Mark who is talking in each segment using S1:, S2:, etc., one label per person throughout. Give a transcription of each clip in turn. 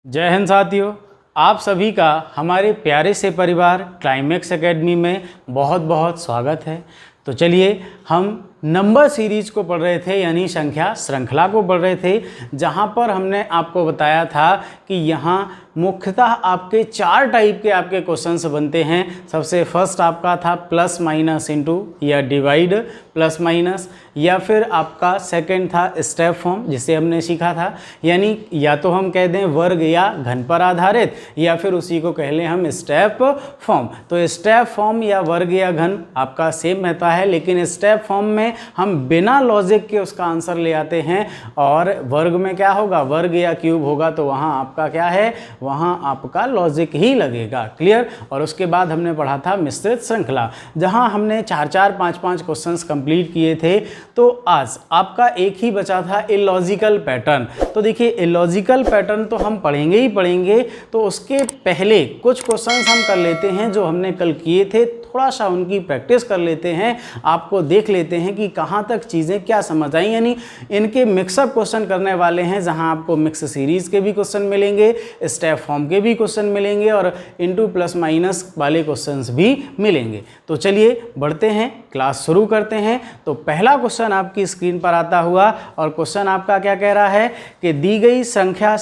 S1: जय हिंद साथियों, आप सभी का हमारे प्यारे से परिवार क्लाइमेक्स एकेडमी में बहुत बहुत स्वागत है। तो चलिए हम नंबर सीरीज को पढ़ रहे थे, यानी संख्या श्रृंखला को पढ़ रहे थे, जहां पर हमने आपको बताया था कि यहां मुख्यतः आपके 4 टाइप के आपके क्वेश्चंस बनते हैं। सबसे फर्स्ट आपका था प्लस माइनस इनटू या डिवाइड प्लस माइनस, या फिर आपका सेकंड था स्टेप फॉर्म जिसे हमने सीखा था, यानी या तो हम कह दें वर्ग या घन पर आधारित, या फिर उसी को कह लें हम स्टेप फॉर्म। तो स्टेप फॉर्म या वर्ग या घन आपका सेम रहता है, लेकिन स्टेप फॉर्म में हम बिना लॉजिक के उसका आंसर ले आते हैं, और वर्ग में क्या होगा, वर्ग या क्यूब होगा, तो वहाँ आपका क्या है, वहाँ आपका लॉजिक ही लगेगा। क्लियर। और उसके बाद हमने पढ़ा था मिश्रित श्रृंखला, जहाँ हमने 4-4, 5-5 क्वेश्चंस कंप्लीट किए थे। तो आज आपका एक ही बचा था इलॉजिकल पैटर्न। तो देखिए इलॉजिकल पैटर्न तो हम पढ़ेंगे ही पढ़ेंगे, तो उसके पहले कुछ क्वेश्चंस हम कर लेते हैं जो हमने कल किए थे, थोड़ा सा उनकी प्रैक्टिस कर लेते हैं, आपको देख लेते हैं कि कहाँ तक चीज़ें क्या समझ आई। यानी इनके मिक्सअप क्वेश्चन करने वाले हैं, जहाँ आपको मिक्स सीरीज के भी क्वेश्चन मिलेंगे, स्टेप फॉर्म के भी क्वेश्चन मिलेंगे, और इनटू प्लस माइनस वाले क्वेश्चंस भी मिलेंगे। तो चलिए बढ़ते हैं, क्लास शुरू करते हैं। तो पहला क्वेश्चन आपकी स्क्रीन पर आता हुआ, और क्वेश्चन आपका क्या कह रहा है कि दी गई संख्या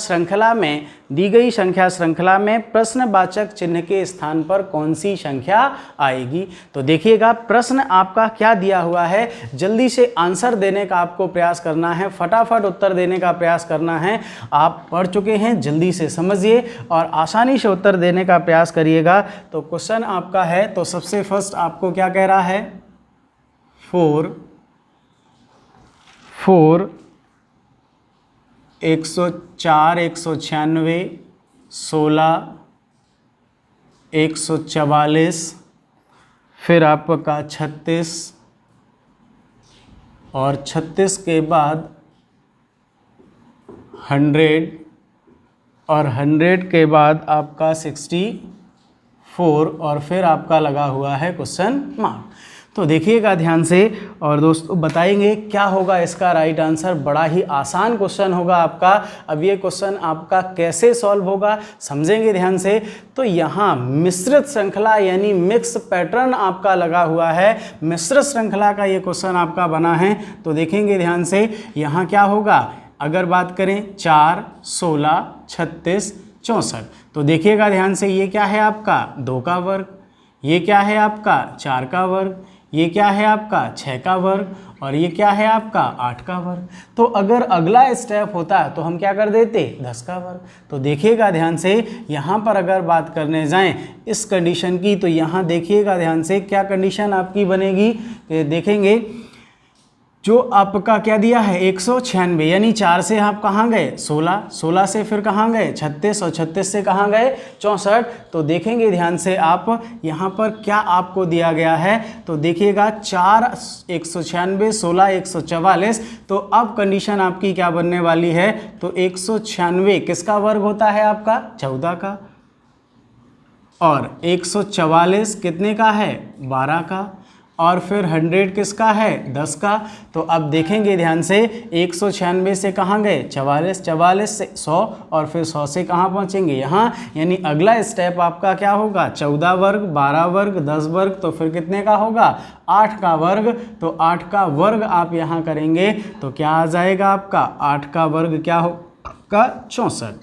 S1: श्रृंखला में प्रश्नवाचक चिन्ह के स्थान पर कौन सी संख्या आएगी। तो देखिएगा प्रश्न आपका क्या दिया हुआ है, जल्दी से आंसर देने का आपको प्रयास करना है, फटाफट उत्तर देने का प्रयास करना है। आप पढ़ चुके हैं, जल्दी से समझिए और आसानी से उत्तर देने का प्रयास करिएगा। तो क्वेश्चन आपका है, तो सबसे फर्स्ट आपको क्या कह रहा है, 4 104 196 16 144, फिर आपका 36, और 36 के बाद 100, और 100 के बाद आपका 64, और फिर आपका लगा हुआ है क्वेश्चन मार्क। तो देखिएगा ध्यान से, और दोस्तों बताएंगे क्या होगा इसका राइट आंसर। बड़ा ही आसान क्वेश्चन होगा आपका। अब ये क्वेश्चन आपका कैसे सॉल्व होगा समझेंगे ध्यान से। तो यहाँ मिश्रित श्रृंखला यानी मिक्स पैटर्न आपका लगा हुआ है, मिश्रित श्रृंखला का ये क्वेश्चन आपका बना है। तो देखेंगे ध्यान से, यहाँ क्या होगा, अगर बात करें 4 16 36 64, तो देखिएगा ध्यान से, ये क्या है आपका 2 का वर्ग, ये क्या है आपका 4 का वर्ग, ये क्या है आपका 6 का वर्ग, और ये क्या है आपका 8 का वर्ग। तो अगर अगला स्टेप होता तो हम क्या कर देते, 10 का वर्ग। तो देखिएगा ध्यान से, यहाँ पर अगर बात करने जाएं इस कंडीशन की, तो यहाँ देखिएगा ध्यान से क्या कंडीशन आपकी बनेगी, देखेंगे जो आपका क्या दिया है 196, यानी 4 से आप कहाँ गए 16, 16 से फिर कहाँ गए 36, और 36 से कहाँ गए 64। तो देखेंगे ध्यान से आप यहाँ पर क्या आपको दिया गया है। तो देखिएगा 4 196 16 144। तो अब कंडीशन आपकी क्या बनने वाली है, तो 196 किसका वर्ग होता है आपका 14 का, और 144 कितने का है 12 का, और फिर 100 किसका है 10 का। तो अब देखेंगे ध्यान से, 196 से कहाँ गए 44, 44 से 100, और फिर 100 से कहाँ पहुँचेंगे यहाँ, यानी अगला स्टेप आपका क्या होगा 14 वर्ग 12 वर्ग 10 वर्ग, तो फिर कितने का होगा 8 का वर्ग। तो 8 का वर्ग आप यहाँ करेंगे तो क्या आ जाएगा आपका 8 का वर्ग क्या होगा 64,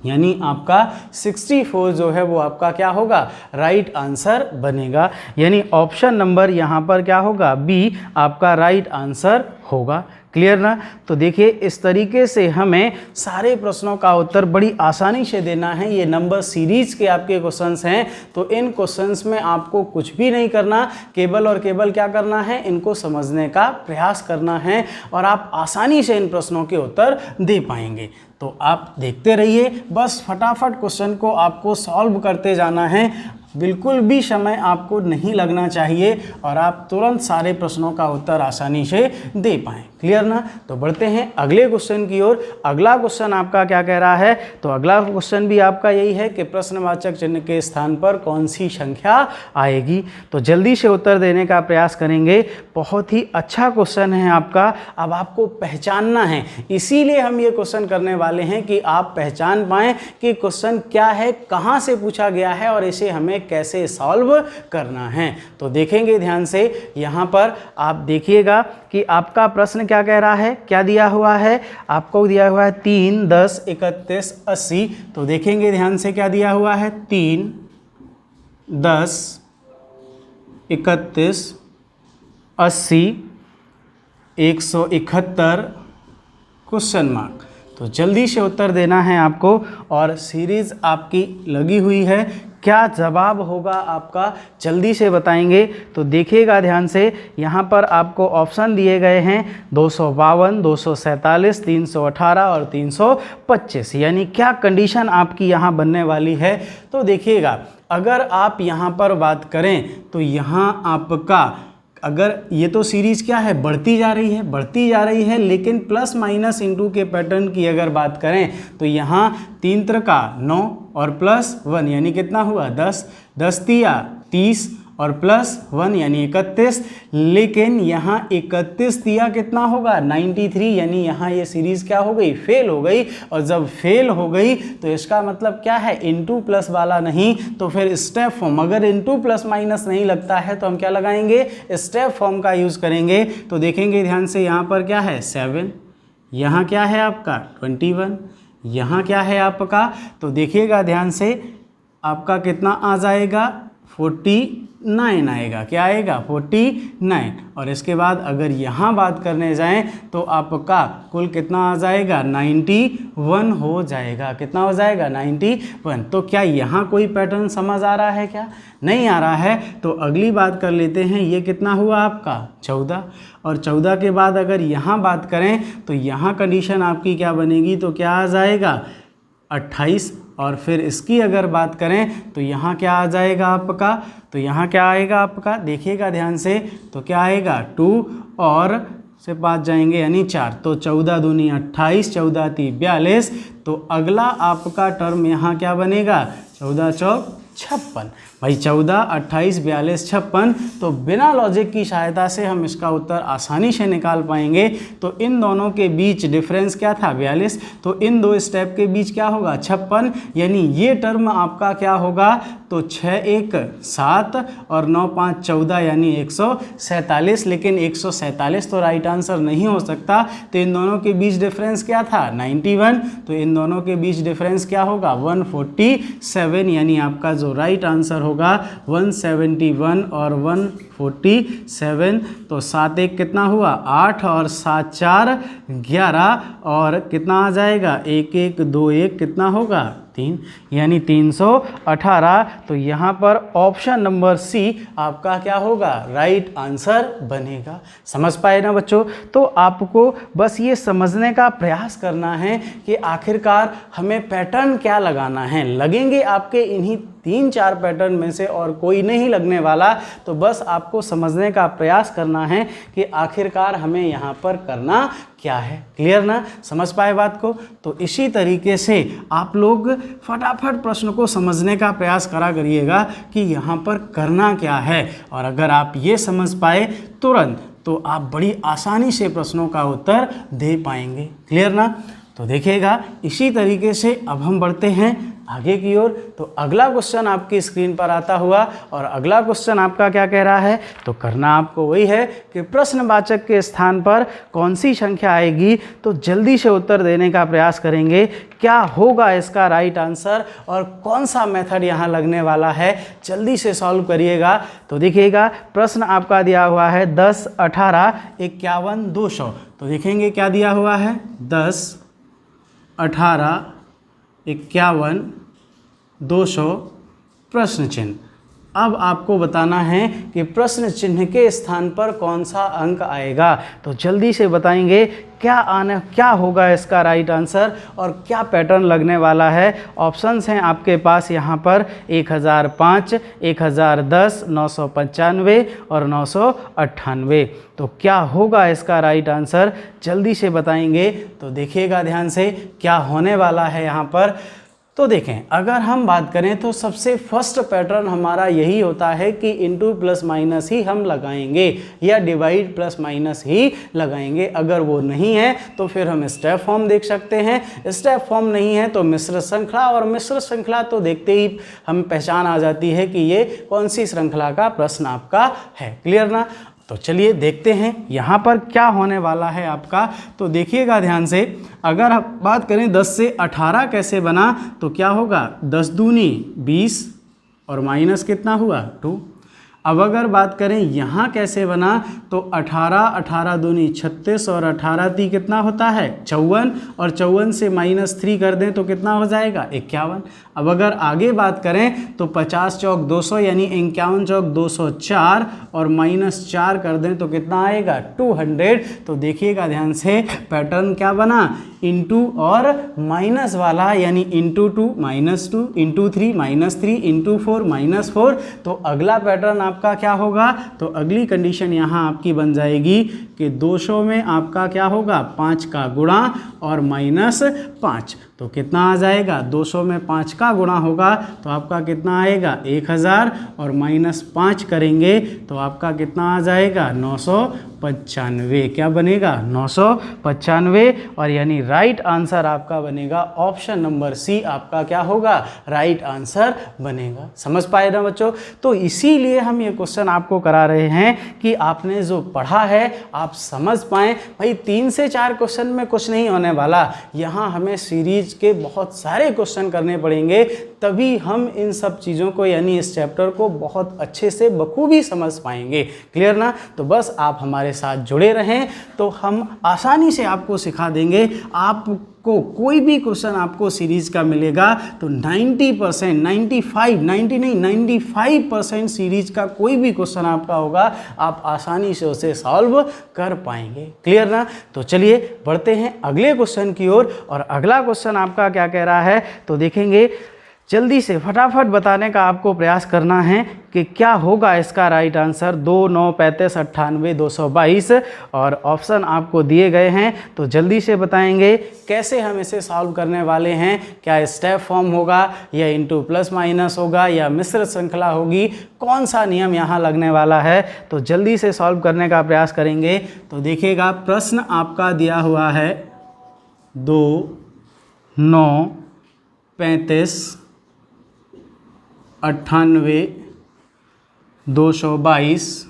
S1: यानी आपका 64 जो है वो आपका क्या होगा राइट आंसर बनेगा। यानी ऑप्शन नंबर यहाँ पर क्या होगा, बी आपका राइट आंसर होगा। क्लियर ना। तो देखिए इस तरीके से हमें सारे प्रश्नों का उत्तर बड़ी आसानी से देना है। ये नंबर सीरीज के आपके क्वेश्चंस हैं, तो इन क्वेश्चंस में आपको कुछ भी नहीं करना, केवल और केवल क्या करना है, इनको समझने का प्रयास करना है, और आप आसानी से इन प्रश्नों के उत्तर दे पाएंगे। तो आप देखते रहिए, बस फटाफट क्वेश्चन को आपको सॉल्व करते जाना है, बिल्कुल भी समय आपको नहीं लगना चाहिए, और आप तुरंत सारे प्रश्नों का उत्तर आसानी से दे पाएँ। क्लियर ना। तो बढ़ते हैं अगले क्वेश्चन की ओर। अगला क्वेश्चन आपका क्या कह रहा है, तो अगला क्वेश्चन भी आपका यही है कि प्रश्नवाचक चिन्ह के स्थान पर कौन सी संख्या आएगी। तो जल्दी से उत्तर देने का प्रयास करेंगे। बहुत ही अच्छा क्वेश्चन है आपका। अब आपको पहचानना है, इसीलिए हम ये क्वेश्चन करने वाले हैं कि आप पहचान पाएं कि क्वेश्चन क्या है, कहाँ से पूछा गया है और इसे हमें कैसे सॉल्व करना है। तो देखेंगे ध्यान से, यहाँ पर आप देखिएगा कि आपका प्रश्न क्या कह रहा है, क्या दिया हुआ है, आपको दिया हुआ है 3, 10, 31, 80। तो देखेंगे ध्यान से क्या दिया हुआ है, 3, 10, 31, 80, 171 क्वेश्चन मार्क। तो जल्दी से उत्तर देना है आपको और सीरीज आपकी लगी हुई है। क्या जवाब होगा आपका, जल्दी से बताएंगे। तो देखिएगा ध्यान से, यहाँ पर आपको ऑप्शन दिए गए हैं 252, 247, 318 और 325। यानी क्या कंडीशन आपकी यहाँ बनने वाली है। तो देखिएगा, अगर आप यहाँ पर बात करें तो यहाँ आपका, अगर ये तो सीरीज़ क्या है, बढ़ती जा रही है, लेकिन प्लस माइनस इंटू के पैटर्न की अगर बात करें तो यहाँ 3 त्रिका 9 और प्लस 1 यानी कितना हुआ 10, 10 तिया 30 और प्लस 1 यानी 31। लेकिन यहाँ 31 तिया कितना होगा 93, यानी यहाँ ये सीरीज़ क्या हो गई, फेल हो गई। और जब फेल हो गई तो इसका मतलब क्या है, इनटू प्लस वाला नहीं, तो फिर स्टेप फॉर्म, अगर इनटू प्लस माइनस नहीं लगता है तो हम क्या लगाएंगे, स्टेप फॉर्म का यूज़ करेंगे। तो देखेंगे ध्यान से, यहाँ पर क्या है 7, यहाँ क्या है आपका 21, यहाँ क्या है आपका, तो देखिएगा ध्यान से, आपका कितना आ जाएगा 49 आएगा, क्या आएगा 49। और इसके बाद अगर यहाँ बात करने जाएं तो आपका कुल कितना आ जाएगा 91 हो जाएगा, कितना हो जाएगा 91। तो क्या यहाँ कोई पैटर्न समझ आ रहा है, क्या नहीं आ रहा है। तो अगली बात कर लेते हैं, ये कितना हुआ आपका 14, और 14 के बाद अगर यहाँ बात करें तो यहाँ कंडीशन आपकी क्या बनेगी, तो क्या आ जाएगा 28। और फिर इसकी अगर बात करें तो यहाँ क्या आ जाएगा आपका, तो यहाँ क्या आएगा आपका, देखिएगा ध्यान से, तो क्या आएगा 2 और से 5 जाएंगे यानी 4। तो 14 दूनी 28, 14 ती 42। तो अगला आपका टर्म यहाँ क्या बनेगा, 14 चौक 56। भाई 14, 28, 42, 56। तो बिना लॉजिक की सहायता से हम इसका उत्तर आसानी से निकाल पाएंगे। तो इन दोनों के बीच डिफरेंस क्या था 42, तो इन दो स्टेप के बीच क्या होगा 56, यानी ये टर्म आपका क्या होगा, तो 6 1 7 और 9 5 14 यानी 147। लेकिन 147 तो राइट आंसर नहीं हो सकता, तो इन दोनों के बीच डिफरेंस क्या था 91। तो इन दोनों के बीच डिफरेंस क्या होगा 147, यानी आपका जो राइट आंसर होगा 171 और 147। तो 7 1 कितना हुआ 8 और 7 4 11 और कितना आ जाएगा 1 1 2 1 कितना होगा 3, यानी 318। तो यहाँ पर ऑप्शन नंबर सी आपका क्या होगा, राइट आंसर बनेगा। समझ पाए ना बच्चों। तो आपको बस ये समझने का प्रयास करना है कि आखिरकार हमें पैटर्न क्या लगाना है। लगेंगे आपके इन्हीं 3-4 पैटर्न में से और कोई नहीं लगने वाला। तो बस आपको समझने का प्रयास करना है कि आखिरकार हमें यहाँ पर करना क्या है। क्लियर ना, समझ पाए बात को। तो इसी तरीके से आप लोग फटाफट प्रश्न को समझने का प्रयास करा करिएगा कि यहाँ पर करना क्या है। और अगर आप ये समझ पाए तुरंत, तो आप बड़ी आसानी से प्रश्नों का उत्तर दे पाएंगे। क्लियर ना। तो देखिएगा इसी तरीके से अब हम बढ़ते हैं आगे की ओर। तो अगला क्वेश्चन आपकी स्क्रीन पर आता हुआ, और अगला क्वेश्चन आपका क्या कह रहा है, तो करना आपको वही है कि प्रश्नवाचक के स्थान पर कौन सी संख्या आएगी। तो जल्दी से उत्तर देने का प्रयास करेंगे, क्या होगा इसका राइट आंसर और कौन सा मेथड यहाँ लगने वाला है, जल्दी से सॉल्व करिएगा। तो देखिएगा प्रश्न आपका दिया हुआ है 10 18 51 200। तो देखेंगे क्या दिया हुआ है 10 18 51 200 प्रश्न चिन्ह। अब आपको बताना है कि प्रश्न चिन्ह के स्थान पर कौन सा अंक आएगा। तो जल्दी से बताएंगे क्या होगा इसका राइट आंसर और क्या पैटर्न लगने वाला है। ऑप्शंस हैं आपके पास यहाँ पर 1005, 1010, 995 और 998। तो क्या होगा इसका राइट आंसर, जल्दी से बताएंगे। तो देखिएगा ध्यान से क्या होने वाला है यहाँ पर। तो देखें, अगर हम बात करें तो सबसे फर्स्ट पैटर्न हमारा यही होता है कि इनटू प्लस माइनस ही हम लगाएंगे या डिवाइड प्लस माइनस ही लगाएंगे। अगर वो नहीं है तो फिर हम स्टेप फॉर्म देख सकते हैं, स्टेप फॉर्म नहीं है तो मिश्र श्रृंखला, और मिश्र श्रृंखला तो देखते ही हम पहचान आ जाती है कि ये कौन सी श्रृंखला का प्रश्न आपका है। क्लियर ना। तो चलिए देखते हैं यहाँ पर क्या होने वाला है आपका। तो देखिएगा ध्यान से, अगर आप बात करें 10 से 18 कैसे बना तो क्या होगा, 10 दूनी 20 और माइनस कितना हुआ 2। अब अगर बात करें यहाँ कैसे बना तो 18, 18 दूनी 36 और 18 ती कितना होता है 54, और 54 से -3 कर दें तो कितना हो जाएगा 51। अब अगर आगे बात करें तो 50 चौक 200 यानी 51 चौक 204 और -4 कर दें तो कितना आएगा 200। तो देखिएगा ध्यान से पैटर्न क्या बना, इंटू और माइनस वाला, यानी इंटू 2 -2, इंटू 3 -3, इंटू 4 -4। तो अगला पैटर्न आपका क्या होगा, तो अगली कंडीशन यहाँ आपकी बन जाएगी कि 200 में आपका क्या होगा 5 का गुणा और -5। तो कितना आ जाएगा, 200 में 5 का गुणा होगा तो आपका कितना आएगा 1000 और -5 करेंगे तो आपका कितना आ जाएगा 995। क्या बनेगा 995, और यानी राइट आंसर आपका बनेगा ऑप्शन नंबर सी। आपका क्या होगा राइट आंसर बनेगा। समझ पाए ना बच्चों। तो इसीलिए हम ये क्वेश्चन आपको करा रहे हैं कि आपने जो पढ़ा है आप समझ पाएँ। भाई 3 से 4 क्वेश्चन में कुछ नहीं होने वाला, यहाँ हमें सीरीज के बहुत सारे क्वेश्चन करने पड़ेंगे, तभी हम इन सब चीज़ों को यानी इस चैप्टर को बहुत अच्छे से बखूबी समझ पाएंगे। क्लियर ना। तो बस आप हमारे साथ जुड़े रहें तो हम आसानी से आपको सिखा देंगे। आपको कोई भी क्वेश्चन आपको सीरीज का मिलेगा तो 90%, 95% सीरीज का कोई भी क्वेश्चन आपका होगा, आप आसानी से उसे सॉल्व कर पाएंगे। क्लियर ना। तो चलिए बढ़ते हैं अगले क्वेश्चन की ओर। और अगला क्वेश्चन आपका क्या कह रहा है तो देखेंगे, जल्दी से फटाफट बताने का आपको प्रयास करना है कि क्या होगा इसका राइट आंसर। 2, 9, 35, 98, 222 और ऑप्शन आपको दिए गए हैं। तो जल्दी से बताएंगे कैसे हम इसे सॉल्व करने वाले हैं। क्या स्टेप फॉर्म होगा या इंटू प्लस माइनस होगा या मिश्र श्रृंखला होगी, कौन सा नियम यहाँ लगने वाला है। तो जल्दी से सॉल्व करने का प्रयास करेंगे। तो देखिएगा प्रश्न आपका दिया हुआ है 2, 9, 35, 98, 222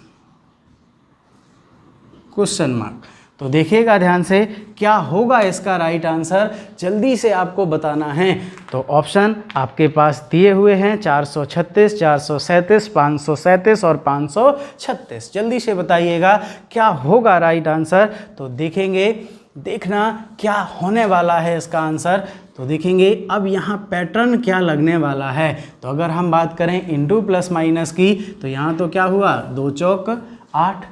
S1: क्वेश्चन मार्क। तो देखिएगा ध्यान से क्या होगा इसका राइट आंसर, जल्दी से आपको बताना है। तो ऑप्शन आपके पास दिए हुए हैं 436, 437, 537 और 536। जल्दी से बताइएगा क्या होगा राइट आंसर। तो देखेंगे, देखना क्या होने वाला है इसका आंसर। तो देखेंगे अब यहाँ पैटर्न क्या लगने वाला है। तो अगर हम बात करें इंटू प्लस माइनस की तो यहाँ तो क्या हुआ 2 चौक 8,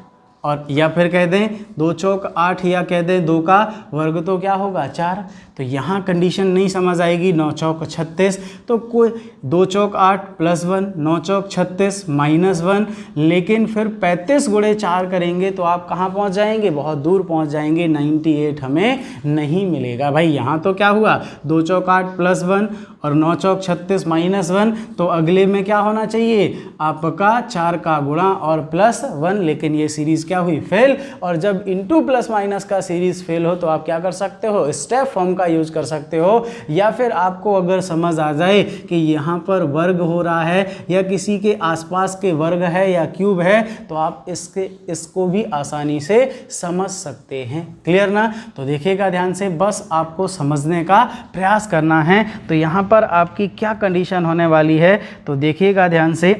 S1: और या फिर कह दें 2 चौक 8 या कह दें 2 का वर्ग तो क्या होगा 4। तो यहाँ कंडीशन नहीं समझ आएगी। 9 चौक 36, तो कोई 2 चौक 8 +1, 9 चौक 36 -1, लेकिन फिर 35 गुणे 4 करेंगे तो आप कहाँ पहुँच जाएंगे, बहुत दूर पहुँच जाएंगे। 98 हमें नहीं मिलेगा। भाई यहाँ तो क्या हुआ 2 चौक 8 +1 और 9 चौक 36 -1, तो अगले में क्या होना चाहिए आपका 4 का गुणा और +1, लेकिन ये सीरीज़ क्या हुई फेल। और जब इंटू प्लस माइनस का सीरीज़ फेल हो तो आप क्या कर सकते हो, स्टेप फॉर्म का यूज कर सकते हो। या फिर आपको अगर समझ आ जाए कि यहाँ पर वर्ग हो रहा है या किसी के आसपास के वर्ग है या क्यूब है तो आप इसको भी आसानी से समझ सकते हैं। क्लियर ना। तो देखिएगा ध्यान से, बस आपको समझने का प्रयास करना है। तो यहाँ पर आपकी क्या कंडीशन होने वाली है तो देखिएगा ध्यान से।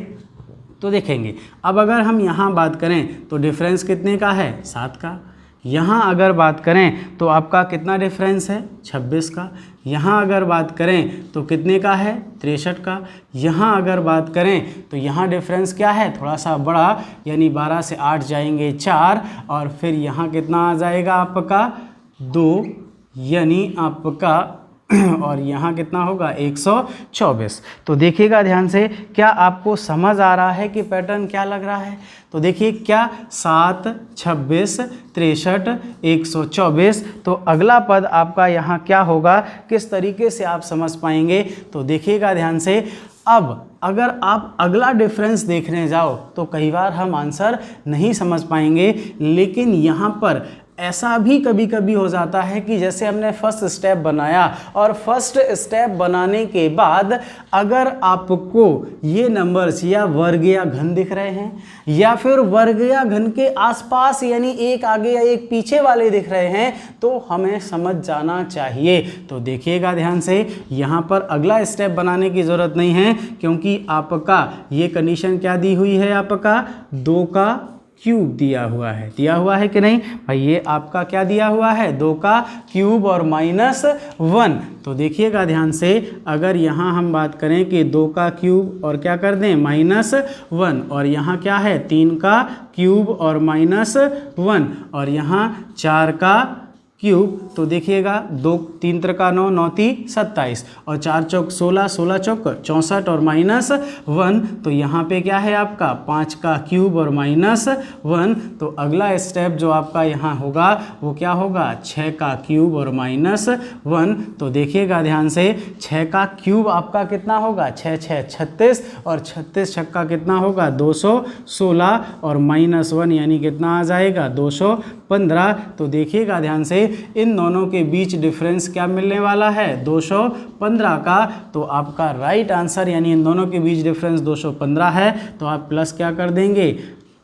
S1: तो देखेंगे अब अगर हम यहाँ बात करें तो डिफरेंस कितने का है 7 का, यहाँ अगर बात करें तो आपका कितना डिफरेंस है 26 का। यहाँ अगर बात करें तो कितने का है 63 का। यहाँ अगर बात करें तो यहाँ डिफरेंस क्या है थोड़ा सा बड़ा, यानी 12 से 8 जाएंगे 4, और फिर यहाँ कितना आ जाएगा आपका 2, यानी आपका और यहाँ कितना होगा 124। तो देखिएगा ध्यान से, क्या आपको समझ आ रहा है कि पैटर्न क्या लग रहा है। तो देखिए क्या 7, 26, 63, 124। तो अगला पद आपका यहाँ क्या होगा, किस तरीके से आप समझ पाएंगे। तो देखिएगा ध्यान से, अब अगर आप अगला डिफरेंस देखने जाओ तो कई बार हम आंसर नहीं समझ पाएंगे, लेकिन यहाँ पर ऐसा भी कभी कभी हो जाता है कि जैसे हमने फर्स्ट स्टेप बनाया और फर्स्ट स्टेप बनाने के बाद अगर आपको ये नंबर्स या वर्ग या घन दिख रहे हैं, या फिर वर्ग या घन के आसपास यानी एक आगे या एक पीछे वाले दिख रहे हैं, तो हमें समझ जाना चाहिए। तो देखिएगा ध्यान से, यहाँ पर अगला स्टेप बनाने की ज़रूरत नहीं है, क्योंकि आपका ये कंडीशन क्या दी हुई है, आपका 2 का क्यूब दिया हुआ है कि नहीं भाई। ये आपका क्या दिया हुआ है 2 का क्यूब और -1। तो देखिएगा ध्यान से, अगर यहाँ हम बात करें कि 2 का क्यूब और क्या कर दें -1, और यहाँ क्या है 3 का क्यूब और -1, और यहाँ 4 का क्यूब, तो देखिएगा 2 3 त्रिका 9, 9 × 27 और 4 चौक 16, 16 चौक 64 और -1। तो यहाँ पे क्या है आपका 5 का क्यूब और -1। तो अगला स्टेप जो आपका यहाँ होगा वो क्या होगा 6 का क्यूब और -1। तो देखिएगा ध्यान से, 6 का क्यूब आपका कितना होगा 6 6 36, और 36 छक्का कितना होगा 216, और -1 यानी कितना आ जाएगा 215। तो देखिएगा ध्यान से, इन दोनों के बीच डिफरेंस क्या मिलने वाला है 215 का। तो आपका राइट आंसर यानी इन दोनों के बीच डिफरेंस 215 है, तो आप प्लस क्या कर देंगे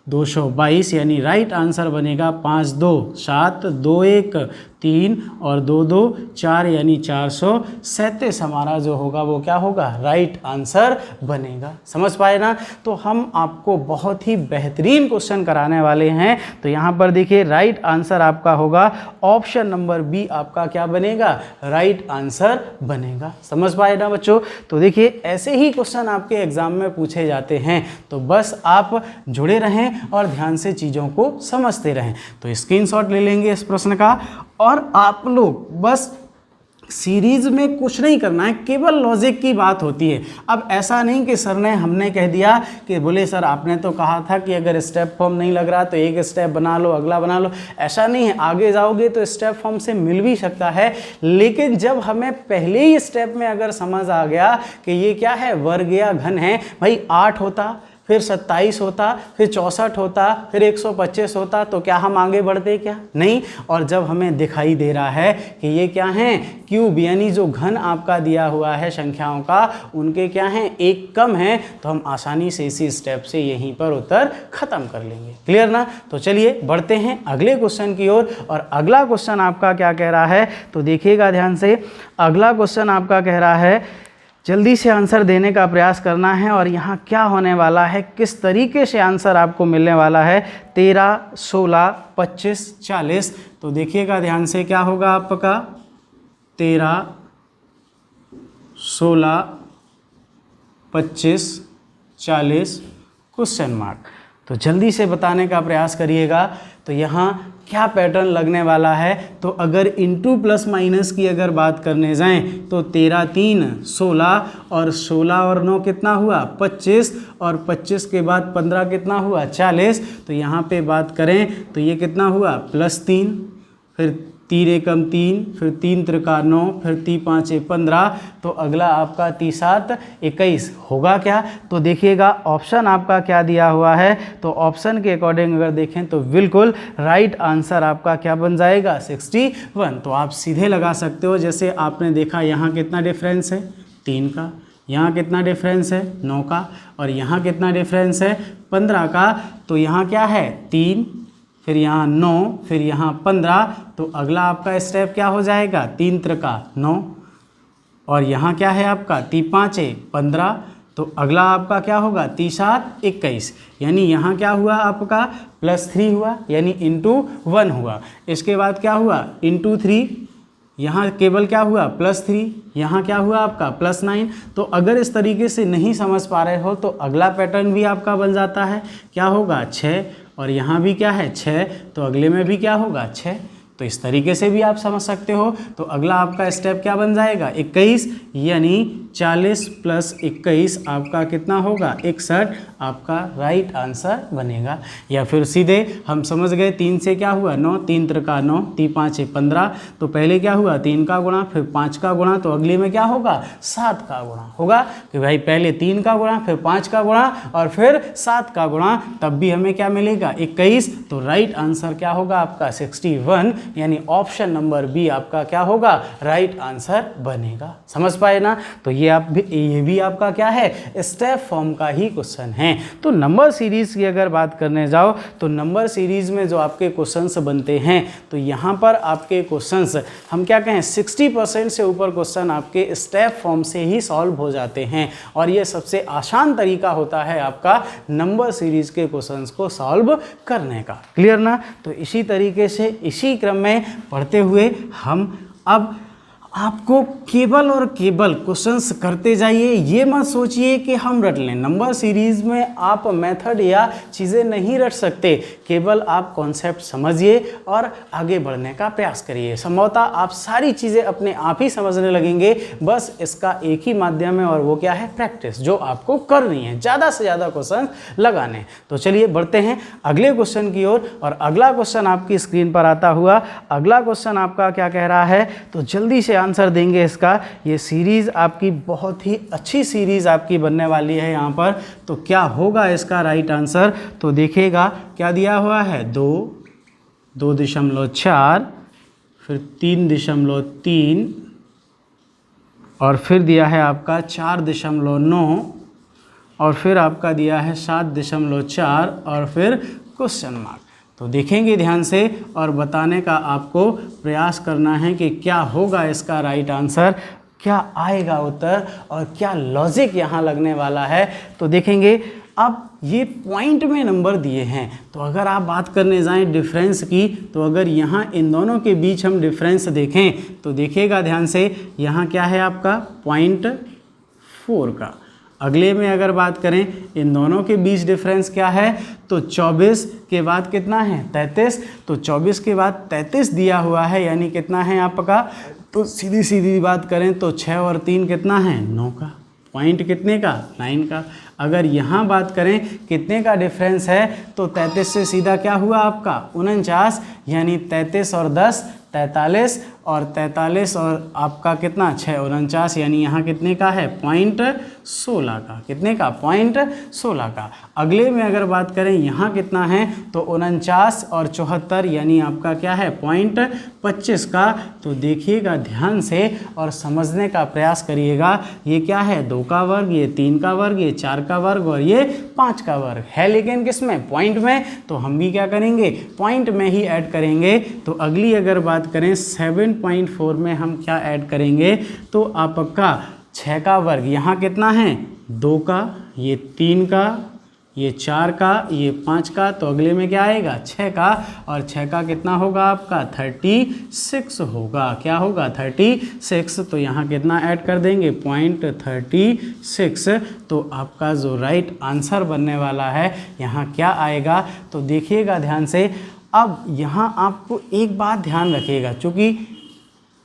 S1: 222, यानी राइट आंसर बनेगा 5 2 7 2 1 3 और 2 2 4, यानी 437 हमारा जो होगा वो क्या होगा राइट आंसर बनेगा। समझ पाए ना। तो हम आपको बहुत ही बेहतरीन क्वेश्चन कराने वाले हैं। तो यहाँ पर देखिए राइट आंसर आपका होगा ऑप्शन नंबर बी, आपका क्या बनेगा राइट आंसर बनेगा। समझ पाए ना बच्चों। तो देखिए ऐसे ही क्वेश्चन आपके एग्जाम में पूछे जाते हैं, तो बस आप जुड़े रहें और ध्यान से चीज़ों को समझते रहें। तो स्क्रीनशॉट ले लेंगे इस प्रश्न का, और आप लोग बस सीरीज में कुछ नहीं करना है, केवल लॉजिक की बात होती है। अब ऐसा नहीं कि सर ने हमने कह दिया कि बोले सर आपने तो कहा था कि अगर स्टेप फॉर्म नहीं लग रहा तो एक स्टेप बना लो, अगला बना लो। ऐसा नहीं है, आगे जाओगे तो स्टेप फॉर्म से मिल भी सकता है, लेकिन जब हमें पहले ही स्टेप में अगर समझ आ गया कि ये क्या है वर्ग या घन है, भाई 8 होता, फिर 27 होता, फिर 64 होता, फिर 125 होता, तो क्या हम आगे बढ़ते क्या नहीं। और जब हमें दिखाई दे रहा है कि ये क्या हैं क्यूब, यानी जो घन आपका दिया हुआ है संख्याओं का उनके क्या हैं एक कम है, तो हम आसानी से इसी स्टेप से यहीं पर उत्तर खत्म कर लेंगे। क्लियर ना। तो चलिए बढ़ते हैं अगले क्वेश्चन की ओर। और अगला क्वेश्चन आपका क्या कह रहा है, तो देखिएगा ध्यान से, अगला क्वेश्चन आपका कह रहा है जल्दी से आंसर देने का प्रयास करना है। और यहाँ क्या होने वाला है, किस तरीके से आंसर आपको मिलने वाला है 13, 16, 25, 40। तो देखिएगा ध्यान से, क्या होगा आपका 13, 16, 25, 40 क्वेश्चन मार्क। तो जल्दी से बताने का प्रयास करिएगा। तो यहाँ क्या पैटर्न लगने वाला है, तो अगर इंटू प्लस माइनस की अगर बात करने जाएं तो 13 3 16, और 16 और 9 कितना हुआ 25, और 25 के बाद 15 कितना हुआ 40। तो यहाँ पे बात करें तो ये कितना हुआ +3, फिर 3 एकम 3, फिर 3 त्रिका 9, फिर 3 5 15। तो अगला आपका 3 7 21 होगा क्या। तो देखिएगा ऑप्शन आपका क्या दिया हुआ है, तो ऑप्शन के अकॉर्डिंग अगर देखें तो बिल्कुल राइट आंसर आपका क्या बन जाएगा 61। तो आप सीधे लगा सकते हो, जैसे आपने देखा यहाँ कितना डिफरेंस है 3 का, यहाँ कितना डिफरेंस है 9 का, और यहाँ कितना डिफरेंस है 15 का। तो यहाँ क्या है 3, फिर यहाँ 9, फिर यहाँ 15। तो अगला आपका स्टेप क्या हो जाएगा 3 त्रिका 9, और यहाँ क्या है आपका 3 5 15। तो अगला आपका क्या होगा 3 7 21, यानी यहाँ क्या हुआ आपका +3 हुआ, यानी ×1 हुआ। इसके बाद क्या हुआ ×3, यहाँ केवल क्या हुआ +3, यहाँ क्या हुआ आपका +9। तो अगर इस तरीके से नहीं समझ पा रहे हो तो अगला पैटर्न भी आपका बन जाता है, क्या होगा 6, और यहाँ भी क्या है 6, तो अगले में भी क्या होगा 6। तो इस तरीके से भी आप समझ सकते हो। तो अगला आपका स्टेप क्या बन जाएगा 21, यानी 40 + 21 आपका कितना होगा 61, आपका राइट आंसर बनेगा। या फिर सीधे हम समझ गए 3 से क्या हुआ 9, 3 त्रिका 9, 3 5 15, तो पहले क्या हुआ 3 का गुणा, फिर 5 का गुणा, तो अगले में क्या होगा 7 का गुणा होगा कि भाई पहले 3 का गुणा, फिर 5 का गुणा और फिर 7 का गुणा, तब भी हमें क्या मिलेगा 21। तो राइट आंसर क्या होगा आपका 61, यानी ऑप्शन नंबर बी आपका क्या होगा राइट आंसर बनेगा। समझ पाए ना। तो ये भी आपका क्या है स्टेप फॉर्म का ही क्वेश्चन है। तो नंबर सीरीज की अगर बात करने जाओ तो नंबर सीरीज में जो आपके क्वेश्चंस बनते हैं तो यहाँ पर आपके क्वेश्चंस हम क्या कहें 60% से ऊपर क्वेश्चन आपके स्टेप फॉर्म से ही सॉल्व हो जाते हैं, और ये सबसे आसान तरीका होता है आपका नंबर सीरीज के क्वेश्चंस को सॉल्व करने का। क्लियर ना। तो इसी तरीके से इसी क्रम में पढ़ते हुए हम अब आपको केवल और केवल क्वेश्चंस करते जाइए। ये मत सोचिए कि हम रट लें। नंबर सीरीज में आप मेथड या चीज़ें नहीं रट सकते, केवल आप कॉन्सेप्ट समझिए और आगे बढ़ने का प्रयास करिए। संभवतः आप सारी चीज़ें अपने आप ही समझने लगेंगे। बस इसका एक ही माध्यम है और वो क्या है प्रैक्टिस, जो आपको करनी है, ज़्यादा से ज़्यादा क्वेश्चन लगाने। तो चलिए बढ़ते हैं अगले क्वेश्चन की ओर। और अगला क्वेश्चन आपकी स्क्रीन पर आता हुआ, अगला क्वेश्चन आपका क्या कह रहा है, तो जल्दी से आंसर देंगे इसका। ये सीरीज आपकी बहुत ही अच्छी सीरीज आपकी बनने वाली है यहाँ पर। तो क्या होगा इसका राइट आंसर, तो देखिएगा क्या दिया हुआ है 2, 2.4, फिर 3.3 और फिर दिया है आपका 4.9 और फिर आपका दिया है 7.4 और फिर क्वेश्चन मार्क। तो देखेंगे ध्यान से और बताने का आपको प्रयास करना है कि क्या होगा इसका राइट आंसर, क्या आएगा उत्तर और क्या लॉजिक यहाँ लगने वाला है। तो देखेंगे अब ये पॉइंट में नंबर दिए हैं, तो अगर आप बात करने जाएं डिफरेंस की, तो अगर यहाँ इन दोनों के बीच हम डिफरेंस देखें तो देखिएगा ध्यान से, यहाँ क्या है आपका 0.4 का। अगले में अगर बात करें इन दोनों के बीच डिफरेंस क्या है, तो 24 के बाद कितना है 33, तो 24 के बाद 33 दिया हुआ है, यानी कितना है आपका, तो सीधी सीधी बात करें तो 6 और 3 कितना है 9 का, पॉइंट कितने का 9 का। अगर यहाँ बात करें कितने का डिफरेंस है, तो 33 से सीधा क्या हुआ आपका 49, यानी 33 और 10 43 और 43 और आपका कितना 6 49, यानी यहाँ कितने का है 0.16 का, कितने का 0.16 का। अगले में अगर बात करें यहाँ कितना है, तो 49 और 74, यानी आपका क्या है 0.25 का। तो देखिएगा ध्यान से और समझने का प्रयास करिएगा। ये क्या है 2 का वर्ग, ये 3 का वर्ग, ये 4 का वर्ग और ये 5 का वर्ग है, लेकिन किस में पॉइंट में। तो हम भी क्या करेंगे पॉइंट में ही ऐड करेंगे। तो अगली अगर बात करें 7.4 में हम क्या ऐड करेंगे, तो आपका 6 का वर्ग, यहाँ कितना है 2 का, ये 3 का, ये 4 का, ये 5 का, तो अगले में क्या आएगा 6 का, और 6 का कितना होगा आपका 36 होगा, क्या होगा 36। तो यहाँ कितना ऐड कर देंगे 0.36। तो आपका जो राइट आंसर बनने वाला है यहाँ क्या आएगा, तो देखिएगा ध्यान से। अब यहाँ आपको एक बात ध्यान रखिएगा, चूँकि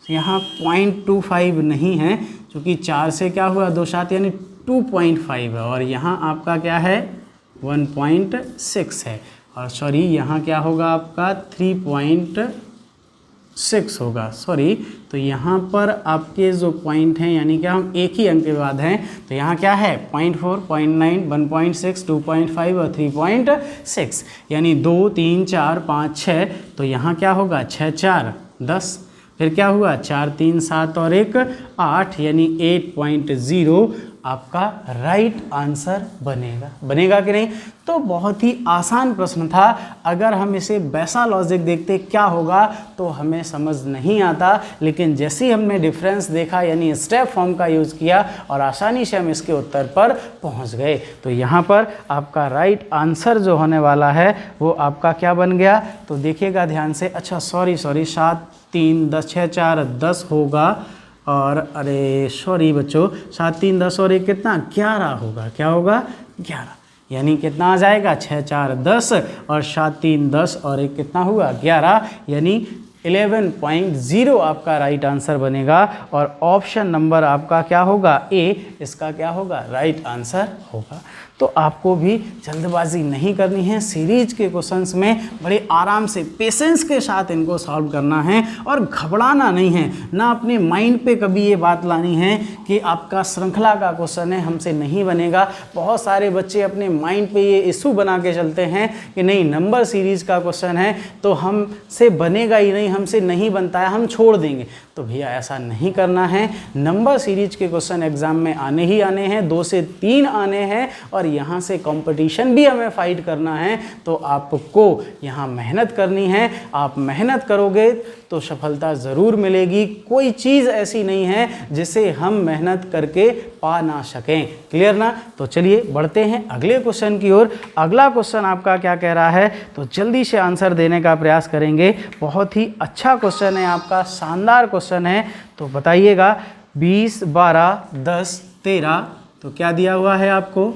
S1: यहाँ 0.25 नहीं है, चूँकि 4 से क्या हुआ 2 7 यानी 2.5 है, और यहाँ आपका क्या है 1.6 है, और सॉरी यहाँ क्या होगा आपका 3.6 होगा, सॉरी। तो यहाँ पर आपके जो पॉइंट हैं, यानी कि हम एक ही अंक के बाद हैं, तो यहाँ क्या है 0.4 0.9 1.6 2.5 और 3.6, यानी 2 3 4 5 6। तो यहाँ क्या होगा 6 4 10, फिर क्या हुआ 4 3 7 और 1 8, यानी 8.0 आपका राइट आंसर बनेगा। बनेगा कि नहीं? तो बहुत ही आसान प्रश्न था। अगर हम इसे वैसा लॉजिक देखते क्या होगा तो हमें समझ नहीं आता, लेकिन जैसे ही हमने डिफरेंस देखा यानी स्टेप फॉर्म का यूज़ किया और आसानी से हम इसके उत्तर पर पहुंच गए। तो यहाँ पर आपका राइट आंसर जो होने वाला है वो आपका क्या बन गया? तो देखिएगा ध्यान से। अच्छा सॉरी 7 3 10 6 4 10 होगा, और अरे सॉरी बच्चों 7 3 10 और एक कितना 11 होगा। क्या होगा? 11, यानी कितना आ जाएगा 6 4 10 और 7 3 10 और एक कितना हुआ 11, यानी 11.0 आपका राइट आंसर बनेगा। और ऑप्शन नंबर आपका क्या होगा? ए, इसका क्या होगा? राइट आंसर होगा। तो आपको भी जल्दबाजी नहीं करनी है। सीरीज के क्वेश्चंस में बड़े आराम से पेशेंस के साथ इनको सॉल्व करना है और घबराना नहीं है। ना अपने माइंड पे कभी ये बात लानी है कि आपका श्रृंखला का क्वेश्चन है हमसे नहीं बनेगा। बहुत सारे बच्चे अपने माइंड पे ये इशू बना के चलते हैं कि नहीं नंबर सीरीज का क्वेश्चन है तो हमसे बनेगा ही नहीं, हमसे नहीं बनता है, हम छोड़ देंगे। तो भैया ऐसा नहीं करना है। नंबर सीरीज के क्वेश्चन एग्जाम में आने ही आने हैं, 2 से 3 आने हैं और यहाँ से कंपटीशन भी हमें फाइट करना है। तो आपको यहाँ मेहनत करनी है। आप मेहनत करोगे तो सफलता ज़रूर मिलेगी। कोई चीज़ ऐसी नहीं है जिसे हम मेहनत करके पा ना सकें। क्लियर ना? तो चलिए बढ़ते हैं अगले क्वेश्चन की ओर। अगला क्वेश्चन आपका क्या कह रहा है, तो जल्दी से आंसर देने का प्रयास करेंगे। बहुत ही अच्छा क्वेश्चन है आपका, शानदार क्वेश्चन है। तो बताइएगा 20 12 10 13, तो क्या दिया हुआ है आपको?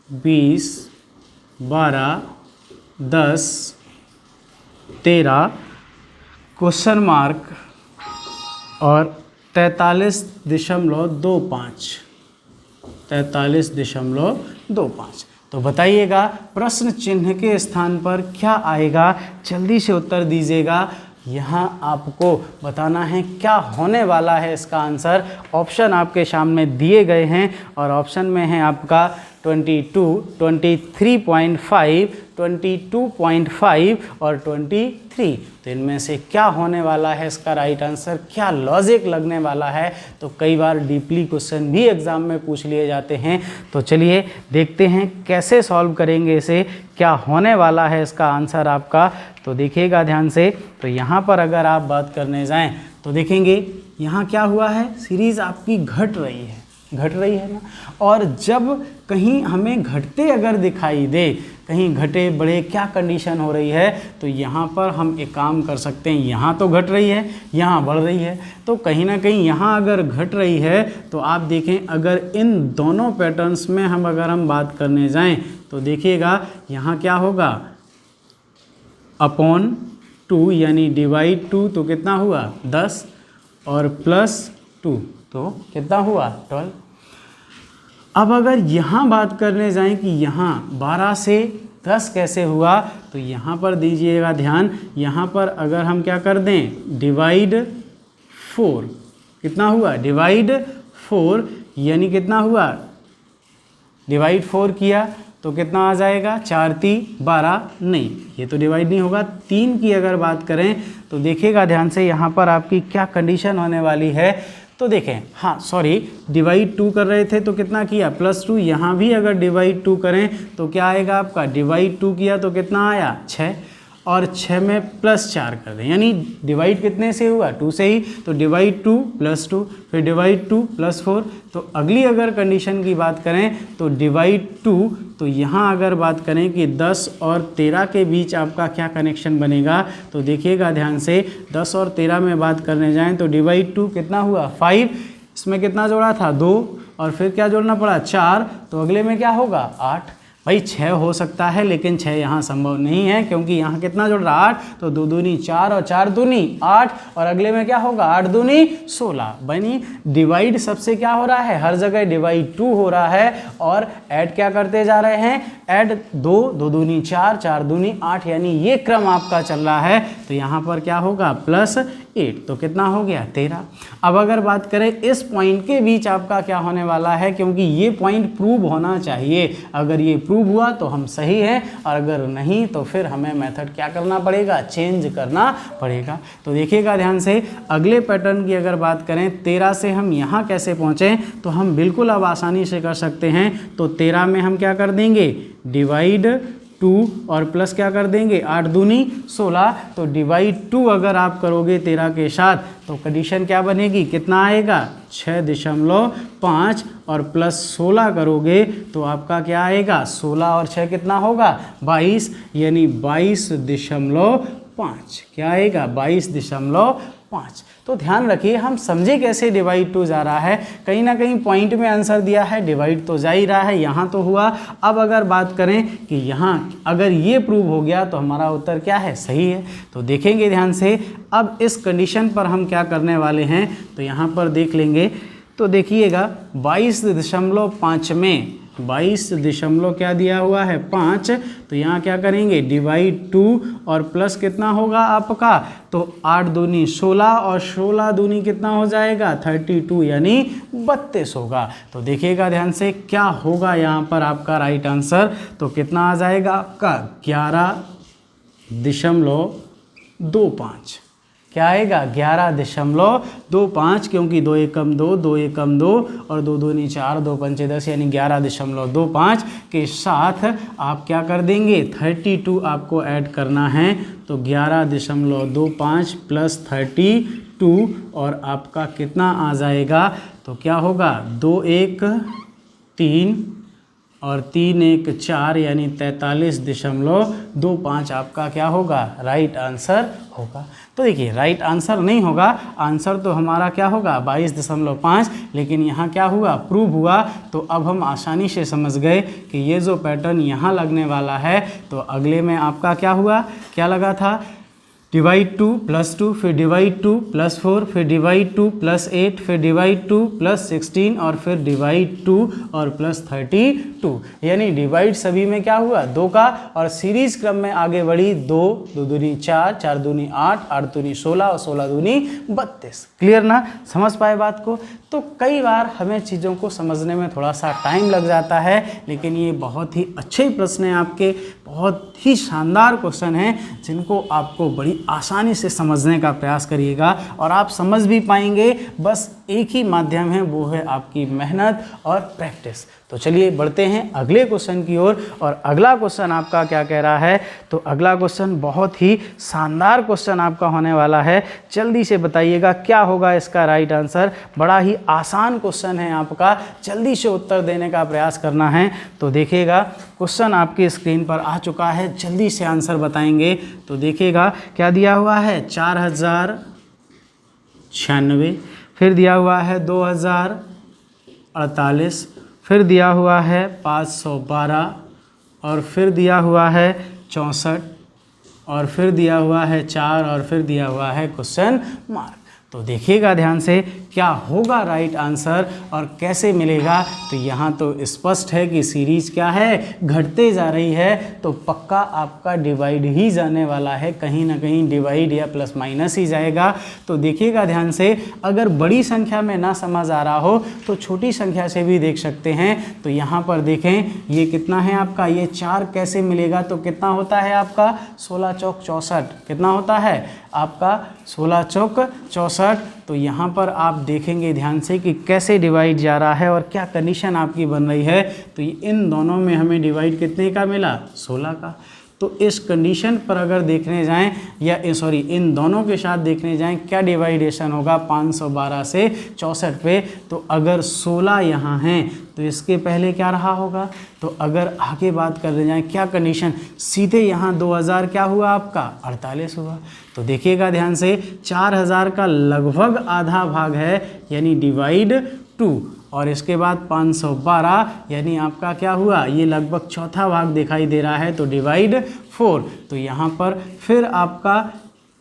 S1: 20 12 10 13 क्वेश्चन मार्क और 43.25 तो बताइएगा प्रश्न चिन्ह के स्थान पर क्या आएगा? जल्दी से उत्तर दीजिएगा। यहाँ आपको बताना है क्या होने वाला है इसका आंसर। ऑप्शन आपके सामने दिए गए हैं और ऑप्शन में है आपका 22, 23.5, 22.5 और 23। तो इनमें से क्या होने वाला है इसका राइट आंसर? क्या लॉजिक लगने वाला है? तो कई बार डीपली क्वेश्चन भी एग्जाम में पूछ लिए जाते हैं। तो चलिए देखते हैं कैसे सॉल्व करेंगे इसे, क्या होने वाला है इसका आंसर आपका। तो देखिएगा ध्यान से। तो यहाँ पर अगर आप बात करने जाएं तो देखेंगे यहाँ क्या हुआ है, सीरीज़ आपकी घट रही है ना। और जब कहीं हमें घटते अगर दिखाई दे, कहीं घटे बढ़े क्या कंडीशन हो रही है, तो यहाँ पर हम एक काम कर सकते हैं। यहाँ तो घट रही है, यहाँ बढ़ रही है, तो कहीं ना कहीं यहाँ अगर घट रही है तो आप देखें अगर इन दोनों पैटर्न्स में अगर हम बात करने जाएं तो देखिएगा यहाँ क्या होगा अपॉन 2 यानी डिवाइड 2, तो कितना हुआ 10 और प्लस 2 तो कितना हुआ 12। अब अगर यहाँ बात करने जाएं कि यहाँ 12 से 10 कैसे हुआ, तो यहाँ पर दीजिएगा ध्यान। यहाँ पर अगर हम क्या कर दें डिवाइड 4, कितना हुआ डिवाइड 4 यानी कितना हुआ डिवाइड 4 किया तो कितना आ जाएगा 4 3 12, नहीं ये तो डिवाइड नहीं होगा। 3 की अगर बात करें तो देखिएगा ध्यान से यहाँ पर आपकी क्या कंडीशन होने वाली है। तो देखें, हाँ सॉरी डिवाइड 2 कर रहे थे तो कितना किया +2। यहाँ भी अगर डिवाइड 2 करें तो क्या आएगा आपका डिवाइड 2 किया तो कितना आया 6 और 6 में +4 कर दें, यानी डिवाइड कितने से हुआ 2 से ही। तो डिवाइड 2 +2 फिर डिवाइड 2 +4। तो अगली अगर कंडीशन की बात करें तो डिवाइड 2, तो यहाँ अगर बात करें कि 10 और 13 के बीच आपका क्या कनेक्शन बनेगा, तो देखिएगा ध्यान से 10 और 13 में बात करने जाएं तो डिवाइड 2 कितना हुआ 5, इसमें कितना जोड़ा था 2 और फिर क्या जोड़ना पड़ा 4, तो अगले में क्या होगा 8। भाई 6 हो सकता है लेकिन 6 यहाँ संभव नहीं है क्योंकि यहाँ कितना जोड़ रहा 8, तो 2 दूनी 4 और 4 दूनी 8 और अगले में क्या होगा 8 दूनी 16। बनी डिवाइड सबसे क्या हो रहा है, हर जगह डिवाइड 2 हो रहा है और ऐड क्या करते जा रहे हैं, ऐड 2 2 दूनी 4 4 दूनी 8, यानी ये क्रम आपका चल रहा है। तो यहाँ पर क्या होगा 8, तो कितना हो गया 13। अब अगर बात करें इस पॉइंट के बीच आपका क्या होने वाला है, क्योंकि ये पॉइंट प्रूव होना चाहिए, अगर ये प्रूव हुआ तो हम सही हैं, और अगर नहीं तो फिर हमें मेथड क्या करना पड़ेगा, चेंज करना पड़ेगा। तो देखिएगा ध्यान से, अगले पैटर्न की अगर बात करें 13 से हम यहाँ कैसे पहुँचें, तो हम बिल्कुल अब आसानी से कर सकते हैं। तो 13 में हम क्या कर देंगे, डिवाइड 2 और प्लस क्या कर देंगे, 8 दूनी 16, तो डिवाइड 2 अगर आप करोगे 13 के साथ तो कंडीशन क्या बनेगी, कितना आएगा 6.5 और प्लस 16 करोगे तो आपका क्या आएगा, 16 और 6 कितना होगा 22, यानी 22.5 क्या आएगा 22.5। तो ध्यान रखिए, हम समझे कैसे डिवाइड 2 जा रहा है, कहीं ना कहीं पॉइंट में आंसर दिया है, डिवाइड तो जा ही रहा है, यहाँ तो हुआ। अब अगर बात करें कि यहाँ अगर ये प्रूव हो गया तो हमारा उत्तर क्या है, सही है। तो देखेंगे ध्यान से, अब इस कंडीशन पर हम क्या करने वाले हैं, तो यहाँ पर देख लेंगे। तो देखिएगा 22.5 में 22 क्या दिया हुआ है 5, तो यहाँ क्या करेंगे, डिवाइड 2 और प्लस कितना होगा आपका, तो 8 दूनी 16 और 16 दूनी कितना हो जाएगा 32, यानी 32 होगा। तो देखिएगा ध्यान से क्या होगा यहाँ पर आपका राइट आंसर, तो कितना आ जाएगा आपका 11.25, क्या आएगा 11.25, क्योंकि 2 एकम 2, 2 एकम 2 और 2 दूनी 4, 2 पंचे 10, यानी 11.25 के साथ आप क्या कर देंगे, 32 आपको ऐड करना है। तो 11.25 प्लस 32 और आपका कितना आ जाएगा, तो क्या होगा 2 1 3 और 3 1 4, यानी 43.25 आपका क्या होगा, राइट आंसर होगा। तो देखिए राइट आंसर नहीं होगा, आंसर तो हमारा क्या होगा 22.5, लेकिन यहाँ क्या हुआ, प्रूव हुआ। तो अब हम आसानी से समझ गए कि ये जो पैटर्न यहाँ लगने वाला है, तो अगले में आपका क्या हुआ, क्या लगा था, डिवाइड 2 प्लस 2, फिर डिवाइड 2 प्लस 4, फिर डिवाइड 2 प्लस 8, फिर डिवाइड 2 प्लस 16 और फिर डिवाइड 2 और प्लस 32, यानी डिवाइड सभी में क्या हुआ 2 का, और सीरीज क्रम में आगे बढ़ी 2 2 दूनी 4, 4 दूनी 8, 8 दूनी 16 और 16 दूनी 32। क्लियर ना, समझ पाए बात को। तो कई बार हमें चीज़ों को समझने में थोड़ा सा टाइम लग जाता है, लेकिन ये बहुत ही अच्छे प्रश्न हैं आपके, बहुत ही शानदार क्वेश्चन हैं, जिनको आपको बड़ी आसानी से समझने का प्रयास करिएगा और आप समझ भी पाएंगे। बस एक ही माध्यम है, वो है आपकी मेहनत और प्रैक्टिस। तो चलिए बढ़ते हैं अगले क्वेश्चन की ओर। और अगला क्वेश्चन आपका क्या कह रहा है, तो अगला क्वेश्चन बहुत ही शानदार क्वेश्चन आपका होने वाला है। जल्दी से बताइएगा क्या होगा इसका राइट आंसर। बड़ा ही आसान क्वेश्चन है आपका, जल्दी से उत्तर देने का प्रयास करना है। तो देखिएगा क्वेश्चन आपकी स्क्रीन पर आ चुका है, जल्दी से आंसर बताएंगे। तो देखिएगा क्या दिया हुआ है 4096, फिर दिया हुआ है 2048, फिर दिया हुआ है 512 और फिर दिया हुआ है 64 और फिर दिया हुआ है 4 और फिर दिया हुआ है क्वेश्चन मार्क। तो देखिएगा ध्यान से क्या होगा राइट आंसर और कैसे मिलेगा। तो यहाँ तो स्पष्ट है कि सीरीज क्या है, घटते जा रही है, तो पक्का आपका डिवाइड ही जाने वाला है, कहीं ना कहीं डिवाइड या प्लस माइनस ही जाएगा। तो देखिएगा ध्यान से, अगर बड़ी संख्या में ना समझ आ रहा हो तो छोटी संख्या से भी देख सकते हैं। तो यहाँ पर देखें ये कितना है आपका, ये 4 कैसे मिलेगा, तो कितना होता है आपका 16 चौक 64, कितना होता है आपका 16 चौक 64। तो यहाँ पर आप देखेंगे ध्यान से कि कैसे डिवाइड जा रहा है और क्या कंडीशन आपकी बन रही है। तो इन दोनों में हमें डिवाइड कितने का मिला 16 का। तो इस कंडीशन पर अगर देखने जाएं या इन दोनों के साथ देखने जाएं क्या डिवाइडेशन होगा 512 से 64 पे। तो अगर 16 यहाँ हैं तो इसके पहले क्या रहा होगा। तो अगर आगे बात कर जाएं क्या कंडीशन, सीधे यहाँ 2000 क्या हुआ आपका 48 हुआ। तो देखिएगा ध्यान से 4000 का लगभग आधा भाग है यानी डिवाइड 2 और इसके बाद 512 यानी आपका क्या हुआ, ये लगभग चौथा भाग दिखाई दे रहा है तो डिवाइड 4। तो यहाँ पर फिर आपका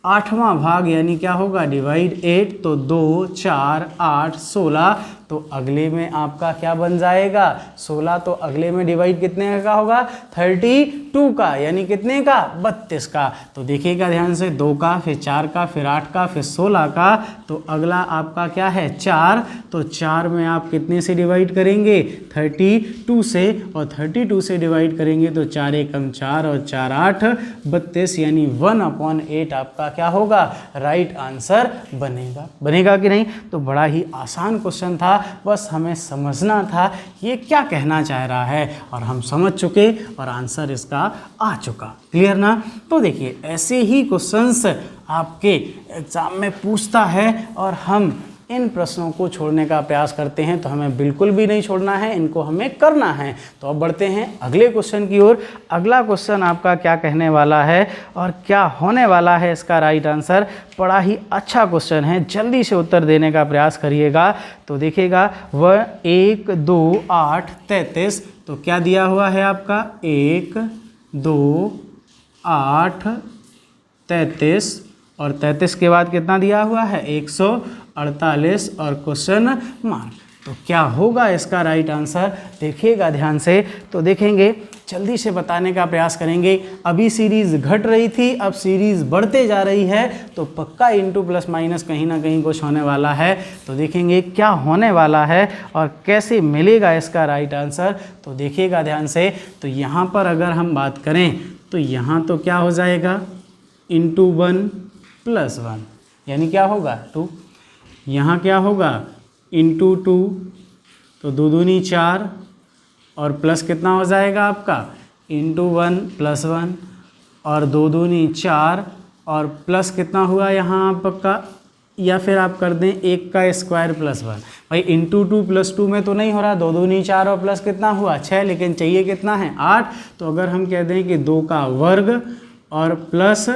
S1: 8वां भाग यानी क्या होगा डिवाइड 8। तो 2 4 8 16 तो अगले में आपका क्या बन जाएगा 16, तो अगले में डिवाइड कितने का होगा 32 का, यानी कितने का 32 का। तो देखिएगा ध्यान से 2 का, फिर 4 का, फिर 8 का, फिर 16 का, तो अगला आपका क्या है 4। तो 4 में आप कितने से डिवाइड करेंगे 32 से, और 32 से डिवाइड करेंगे तो 4 एकम 4 और 4 8 32, यानी 1/8 आपका क्या होगा राइट आंसर बनेगा। बनेगा कि नहीं? तो बड़ा ही आसान क्वेश्चन था, बस हमें समझना था ये क्या कहना चाह रहा है, और हम समझ चुके और आंसर इसका आ चुका। क्लियर ना? तो देखिए ऐसे ही क्वेश्चंस आपके एग्जाम में पूछता है और हम इन प्रश्नों को छोड़ने का प्रयास करते हैं, तो हमें बिल्कुल भी नहीं छोड़ना है, इनको हमें करना है। तो अब बढ़ते हैं अगले क्वेश्चन की ओर। अगला क्वेश्चन आपका क्या कहने वाला है और क्या होने वाला है इसका राइट आंसर। बड़ा ही अच्छा क्वेश्चन है, जल्दी से उत्तर देने का प्रयास करिएगा। तो देखिएगा वह 1 2 8 33, तो क्या दिया हुआ है आपका 1 2 8 33, और 33 के बाद कितना दिया हुआ है 148 और क्वेश्चन मार्क। तो क्या होगा इसका राइट आंसर, देखिएगा ध्यान से। तो देखेंगे, जल्दी से बताने का प्रयास करेंगे। अभी सीरीज़ घट रही थी, अब सीरीज़ बढ़ते जा रही है, तो पक्का इंटू प्लस माइनस कहीं ना कहीं कुछ होने वाला है। तो देखेंगे क्या होने वाला है और कैसे मिलेगा इसका राइट आंसर। तो देखिएगा ध्यान से। तो यहाँ पर अगर हम बात करें तो यहाँ तो क्या हो जाएगा इंटू 1 + 1, यानी क्या होगा 2। यहाँ क्या होगा इंटू 2, तो 2 दूनी 4, और प्लस कितना हो जाएगा आपका इंटू 1 + 1, और 2 दूनी 4, और प्लस कितना हुआ यहाँ आपका, या फिर आप कर दें 1 का स्क्वायर + 1। भाई इंटू 2 + 2 में तो नहीं हो रहा, 2 दूनी 4 और प्लस कितना हुआ 6, लेकिन चाहिए कितना है 8। तो अगर हम कह दें कि 2 का वर्ग और प्लस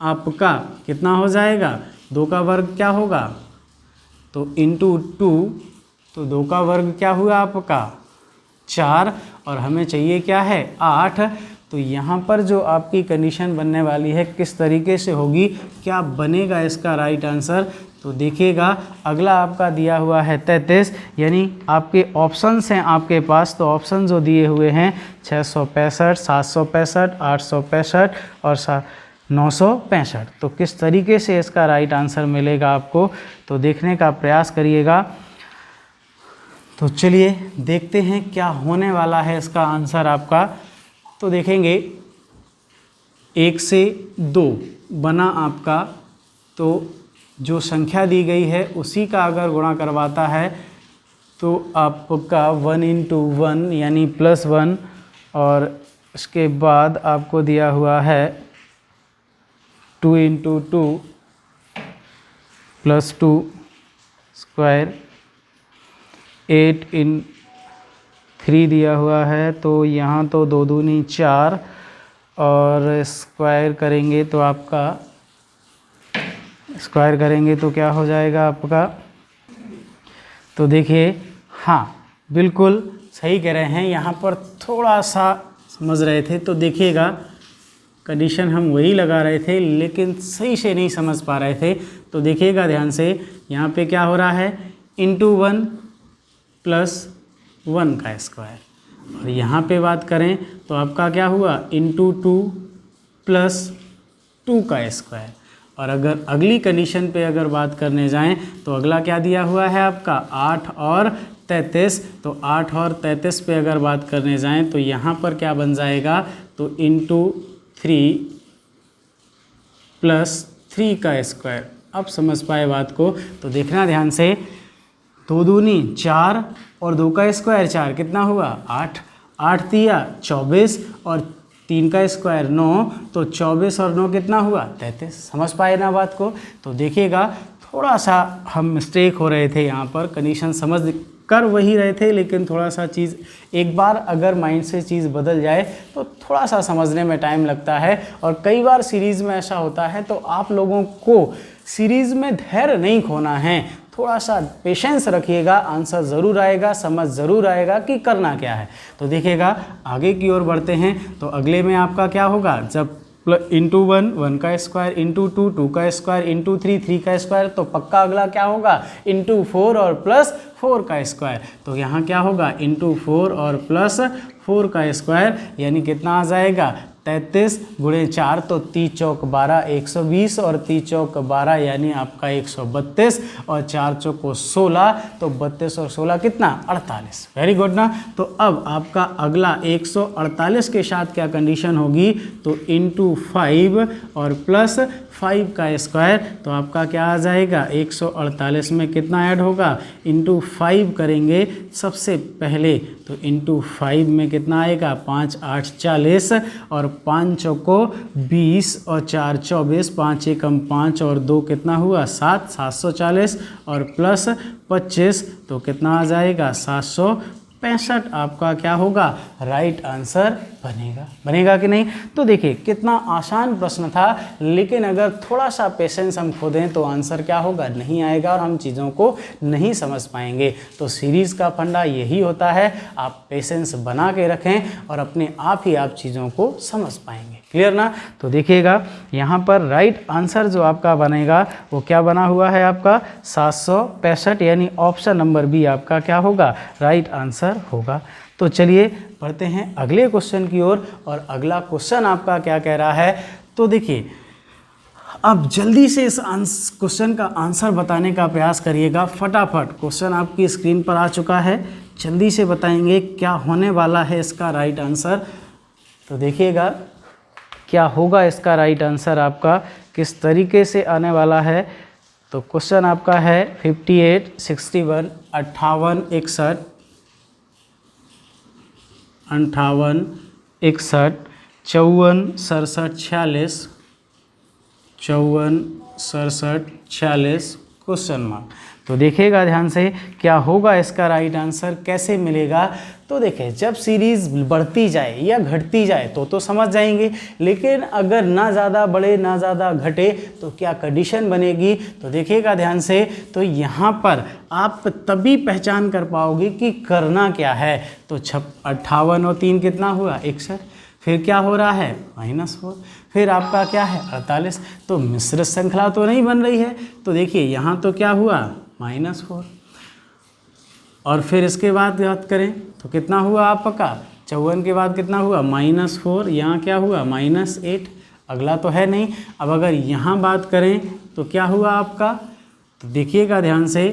S1: आपका कितना हो जाएगा 2 का वर्ग क्या होगा, तो इंटू 2, तो 2 का वर्ग क्या हुआ आपका 4, और हमें चाहिए क्या है 8। तो यहाँ पर जो आपकी कंडीशन बनने वाली है किस तरीके से होगी, क्या बनेगा इसका राइट आंसर। तो देखिएगा अगला आपका दिया हुआ है 33, यानी आपके ऑप्शंस हैं आपके पास। तो ऑप्शन जो दिए हुए हैं 665, 765, 865 और 965। तो किस तरीके से इसका राइट आंसर मिलेगा आपको, तो देखने का प्रयास करिएगा। तो चलिए देखते हैं क्या होने वाला है इसका आंसर आपका। तो देखेंगे 1 से 2 बना आपका, तो जो संख्या दी गई है उसी का अगर गुणा करवाता है तो आपका 1 × 1 यानी +1, और इसके बाद आपको दिया हुआ है 2 × 2 + 2 स्क्वायर, 8 × 3 दिया हुआ है। तो यहाँ तो 2 दूनी 4, और स्क्वायर करेंगे तो आपका स्क्वायर करेंगे तो क्या हो जाएगा आपका। तो देखिए हाँ बिल्कुल सही कह रहे हैं, यहाँ पर थोड़ा सा समझ रहे थे। तो देखिएगा कंडीशन हम वही लगा रहे थे, लेकिन सही से नहीं समझ पा रहे थे। तो देखिएगा ध्यान से, यहाँ पे क्या हो रहा है इंटू 1 + 1 का स्क्वायर, और यहाँ पे बात करें तो आपका क्या हुआ इंटू 2 + 2 का स्क्वायर। और अगर अगली कंडीशन पे अगर बात करने जाएं तो अगला क्या दिया हुआ है आपका 8 और 33। तो 8 और 33 पे अगर बात करने जाएं तो यहाँ पर क्या बन जाएगा, तो इंटू 3 + 3 का स्क्वायर। अब समझ पाए बात को, तो देखना ध्यान से। 2 दूनी 4 और 2 का स्क्वायर 4, कितना हुआ 8, 8 तिया 24 और 3 का स्क्वायर 9, तो 24 और 9 कितना हुआ 33। समझ पाए ना बात को। तो देखिएगा थोड़ा सा हम मिस्टेक हो रहे थे यहाँ पर, कंडीशन समझ कर वही रहे थे, लेकिन थोड़ा सा चीज़ एक बार अगर माइंड से चीज़ बदल जाए तो थोड़ा सा समझने में टाइम लगता है। और कई बार सीरीज़ में ऐसा होता है, तो आप लोगों को सीरीज़ में धैर्य नहीं खोना है, थोड़ा सा पेशेंस रखिएगा, आंसर ज़रूर आएगा, समझ ज़रूर आएगा कि करना क्या है। तो देखिएगा आगे की ओर बढ़ते हैं। तो अगले में आपका क्या होगा, जब इंटू 1 1 का स्क्वायर, इंटू 2 2 का स्क्वायर, इंटू 3 3 का स्क्वायर, तो पक्का अगला क्या होगा इंटू 4 और + 4 का स्क्वायर, तो यहाँ क्या होगा इंटू 4 और प्लस 4 का स्क्वायर यानी कितना आ जाएगा 33 गुणे 4 तो 3 चौक 12 120 और 3 चौक 12 यानी आपका 132 और 4 चौक को 16 तो 32 और 16 कितना 48। वेरी गुड ना। तो अब आपका अगला 148 के साथ क्या कंडीशन होगी तो इंटू 5 और प्लस 5 का स्क्वायर, तो आपका क्या आ जाएगा 148 में कितना ऐड होगा इंटू 5 करेंगे सबसे पहले, तो इंटू 5 में कितना आएगा 5 8 40 और 5 चौको 20 और 4 24, 5 एकम 5 और 2 कितना हुआ 7 740 और प्लस 25 तो कितना आ जाएगा 765। आपका क्या होगा राइट आंसर बनेगा कि नहीं। तो देखिए कितना आसान प्रश्न था, लेकिन अगर थोड़ा सा पेशेंस हम खो दें तो आंसर क्या होगा नहीं आएगा और हम चीज़ों को नहीं समझ पाएंगे। तो सीरीज़ का फंडा यही होता है, आप पेशेंस बना के रखें और अपने आप ही आप चीज़ों को समझ पाएंगे। क्लियर ना। तो देखिएगा यहाँ पर राइट आंसर जो आपका बनेगा वो क्या बना हुआ है आपका 765 यानी ऑप्शन नंबर बी आपका क्या होगा राइट आंसर होगा। तो चलिए बढ़ते हैं अगले क्वेश्चन की ओर और अगला क्वेश्चन आपका क्या कह रहा है। तो देखिए अब जल्दी से इस क्वेश्चन का आंसर बताने का प्रयास करिएगा फटाफट। क्वेश्चन आपकी स्क्रीन पर आ चुका है, जल्दी से बताएंगे क्या होने वाला है इसका राइट आंसर। तो देखिएगा क्या होगा इसका राइट आंसर आपका किस तरीके से आने वाला है। तो क्वेश्चन आपका है 58 61 58 61 58 61 54 67 46 54 67 46 क्वेश्चन मार्क। तो देखिएगा ध्यान से क्या होगा इसका राइट आंसर कैसे मिलेगा। तो देखिए जब सीरीज़ बढ़ती जाए या घटती जाए तो समझ जाएंगे, लेकिन अगर ना ज़्यादा बढ़े ना ज़्यादा घटे तो क्या कंडीशन बनेगी। तो देखिएगा ध्यान से, तो यहाँ पर आप तभी पहचान कर पाओगे कि करना क्या है। तो 58 और 3 कितना हुआ 61, फिर क्या हो रहा है -4, फिर आपका क्या है 48। तो मिश्र श्रृंखला तो नहीं बन रही है। तो देखिए यहाँ तो क्या हुआ -4 और फिर इसके बाद बात करें तो कितना हुआ आपका 54 के बाद कितना हुआ -4, यहाँ क्या हुआ -8, अगला तो है नहीं। अब अगर यहाँ बात करें तो क्या हुआ आपका, तो देखिएगा ध्यान से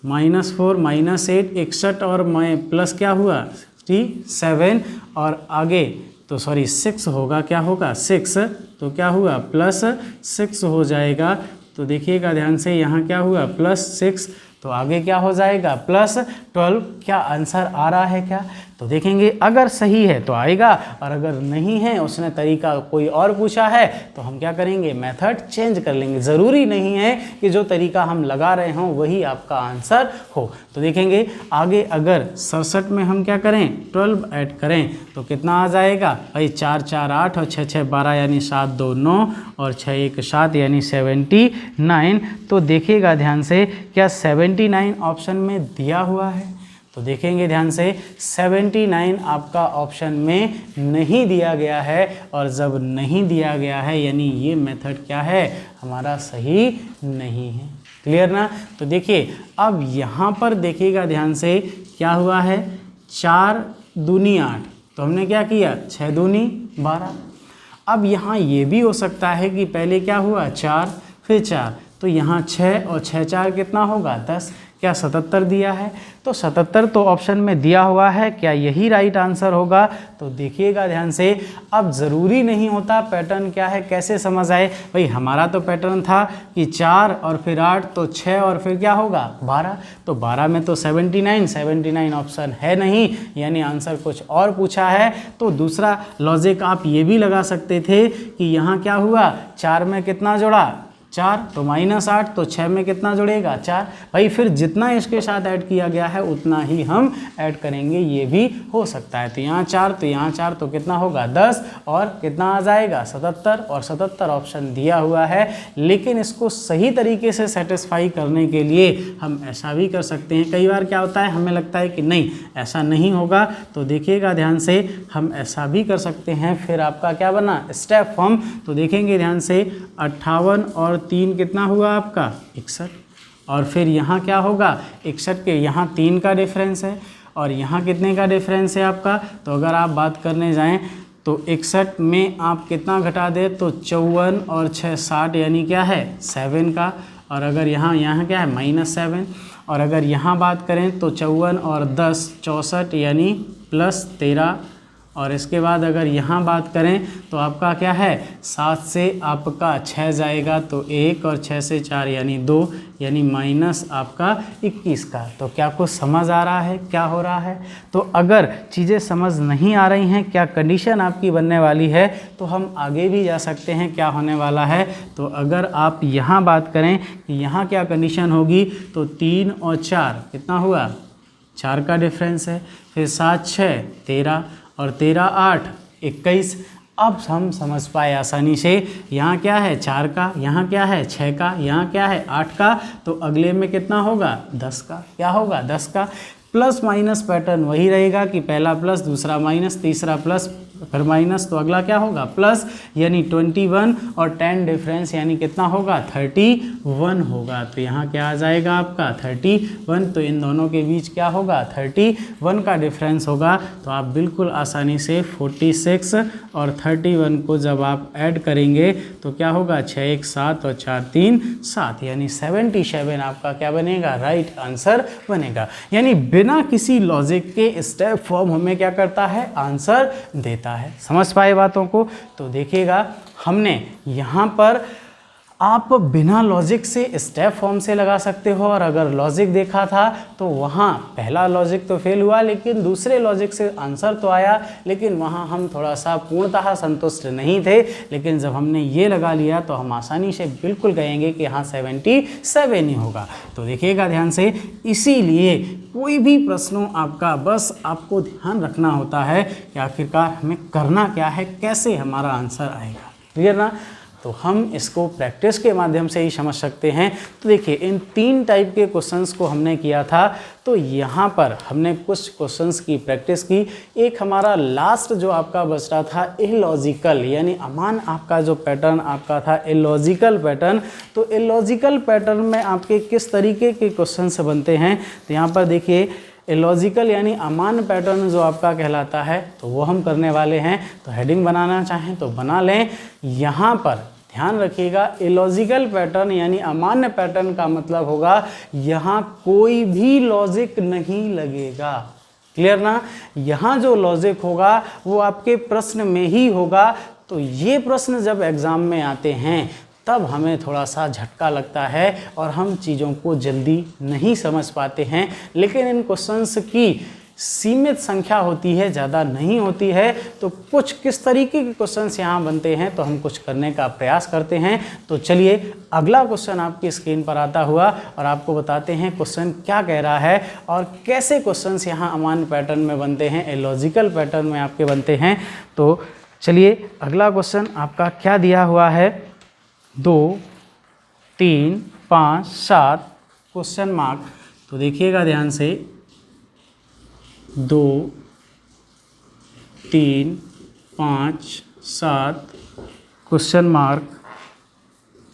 S1: -4 -8 61 और प्लस क्या हुआ 67 और आगे तो सॉरी 6 होगा, क्या होगा 6, तो क्या हुआ +6 हो जाएगा। तो देखिएगा ध्यान से यहाँ क्या हुआ +6, तो आगे क्या हो जाएगा +12। क्या आंसर आ रहा है क्या। तो देखेंगे अगर सही है तो आएगा और अगर नहीं है उसने तरीका कोई और पूछा है तो हम क्या करेंगे मेथड चेंज कर लेंगे। ज़रूरी नहीं है कि जो तरीका हम लगा रहे हों वही आपका आंसर हो। तो देखेंगे आगे अगर 67 में हम क्या करें 12 ऐड करें तो कितना आ जाएगा भाई 4 4 8 और 6 6 12 यानी 7 2 9 और 6 1 7 यानी 79। तो देखिएगा ध्यान से क्या 79 ऑप्शन में दिया हुआ है। तो देखेंगे ध्यान से 79 आपका ऑप्शन में नहीं दिया गया है और जब नहीं दिया गया है यानी ये मेथड क्या है हमारा सही नहीं है। क्लियर ना। तो देखिए अब यहाँ पर देखिएगा ध्यान से क्या हुआ है 4 दूनी 8, तो हमने क्या किया 6 दूनी 12। अब यहाँ ये भी हो सकता है कि पहले क्या हुआ 4 फिर 4, तो यहाँ 6 और 6 4 कितना होगा 10। क्या 77 दिया है, तो 77 तो ऑप्शन में दिया हुआ है, क्या यही राइट आंसर होगा। तो देखिएगा ध्यान से अब ज़रूरी नहीं होता पैटर्न क्या है कैसे समझ आए। भाई हमारा तो पैटर्न था कि 4 और फिर 8 तो 6 और फिर क्या होगा 12, तो 12 में तो 79 ऑप्शन है नहीं यानी आंसर कुछ और पूछा है। तो दूसरा लॉजिक आप ये भी लगा सकते थे कि यहाँ क्या हुआ 4 में कितना जोड़ा 4 तो -8, तो 6 में कितना जुड़ेगा 4। भाई फिर जितना इसके साथ ऐड किया गया है उतना ही हम ऐड करेंगे, ये भी हो सकता है। तो यहाँ 4 तो यहाँ 4 तो कितना होगा 10 और कितना आ जाएगा 77 और 77 ऑप्शन दिया हुआ है। लेकिन इसको सही तरीके से सेटिस्फाई करने के लिए हम ऐसा भी कर सकते हैं। कई बार क्या होता है हमें लगता है कि नहीं ऐसा नहीं होगा, तो देखिएगा ध्यान से हम ऐसा भी कर सकते हैं। फिर आपका क्या बना स्टेप फॉर्म। तो देखेंगे ध्यान से 58 और 3 कितना हुआ आपका 61 और फिर यहाँ क्या होगा 61 के यहाँ 3 का डिफरेंस है और यहाँ कितने का डिफरेंस है आपका। तो अगर आप बात करने जाएं तो 61 में आप कितना घटा दें तो 54 और 6 60 यानी क्या है 7 का। और अगर यहाँ क्या है -7 और अगर यहाँ बात करें तो 54 और 10 64 यानी +13। और इसके बाद अगर यहाँ बात करें तो आपका क्या है 7 से आपका 6 जाएगा तो 1 और 6 से 4 यानी 2 यानी माइनस आपका 21 का। तो क्या कुछ समझ आ रहा है क्या हो रहा है। तो अगर चीज़ें समझ नहीं आ रही हैं क्या कंडीशन आपकी बनने वाली है तो हम आगे भी जा सकते हैं क्या होने वाला है। तो अगर आप यहाँ बात करें कि यहाँ क्या कंडीशन होगी तो 3 और 4 कितना हुआ 4 का डिफरेंस है, फिर 7 6 13 और 13 8 21। अब हम समझ पाए आसानी से यहाँ क्या है 4 का, यहाँ क्या है 6 का, यहाँ क्या है 8 का। तो अगले में कितना होगा 10 का, क्या होगा 10 का। प्लस माइनस पैटर्न वही रहेगा कि पहला प्लस दूसरा माइनस तीसरा प्लस फिर माइनस, तो अगला क्या होगा प्लस यानी 21 और 10 डिफरेंस यानी कितना होगा 31 होगा। तो यहाँ क्या आ जाएगा आपका 31। तो इन दोनों के बीच क्या होगा 31 का डिफरेंस होगा। तो आप बिल्कुल आसानी से 46 और 31 को जब आप ऐड करेंगे तो क्या होगा 6 1 7 और 4 3 7 यानी 77 आपका क्या बनेगा राइट आंसर बनेगा। यानी बिना किसी लॉजिक के स्टेप फॉर्म हमें क्या करता है आंसर देता है। समझ पाए बातों को। तो देखिएगा हमने यहाँ पर आप बिना लॉजिक से स्टेप फॉर्म से लगा सकते हो और अगर लॉजिक देखा था तो वहाँ पहला लॉजिक तो फेल हुआ लेकिन दूसरे लॉजिक से आंसर तो आया, लेकिन वहाँ हम थोड़ा सा पूर्णतः संतुष्ट नहीं थे। लेकिन जब हमने ये लगा लिया तो हम आसानी से बिल्कुल कहेंगे कि हाँ 77 ही होगा। तो देखिएगा ध्यान से, इसीलिए कोई भी प्रश्नों आपका बस आपको ध्यान रखना होता है कि आखिरकार हमें करना क्या है, कैसे हमारा आंसर आएगा। क्लियर ना। तो हम इसको प्रैक्टिस के माध्यम से ही समझ सकते हैं। तो देखिए इन 3 टाइप के क्वेश्चंस को हमने किया था। तो यहाँ पर हमने कुछ क्वेश्चंस की प्रैक्टिस की। एक हमारा लास्ट जो आपका बच रहा था इलॉजिकल, यानी अमान आपका जो पैटर्न आपका था इलॉजिकल पैटर्न। तो इलॉजिकल पैटर्न में आपके किस तरीके के क्वेश्चंस बनते हैं। तो यहाँ पर देखिए इलॉजिकल यानी अमान पैटर्न जो आपका कहलाता है तो वो हम करने वाले हैं। तो हेडिंग बनाना चाहें तो बना लें। यहाँ पर ध्यान रखिएगा इलॉजिकल पैटर्न यानी अमान्य पैटर्न का मतलब होगा यहाँ कोई भी लॉजिक नहीं लगेगा। क्लियर ना। यहाँ जो लॉजिक होगा वो आपके प्रश्न में ही होगा। तो ये प्रश्न जब एग्जाम में आते हैं तब हमें थोड़ा सा झटका लगता है और हम चीज़ों को जल्दी नहीं समझ पाते हैं। लेकिन इन क्वेश्चंस की सीमित संख्या होती है, ज़्यादा नहीं होती है। तो कुछ किस तरीके के क्वेश्चंस यहाँ बनते हैं तो हम कुछ करने का प्रयास करते हैं। तो चलिए अगला क्वेश्चन आपकी स्क्रीन पर आता हुआ और आपको बताते हैं क्वेश्चन क्या कह रहा है और कैसे क्वेश्चंस यहाँ अमान्य पैटर्न में बनते हैं, इलॉजिकल पैटर्न में आपके बनते हैं। तो चलिए अगला क्वेश्चन आपका क्या दिया हुआ है 2 3 5 7 क्वेश्चन मार्क। तो देखिएगा ध्यान से 2 3 5 7 क्वेश्चन मार्क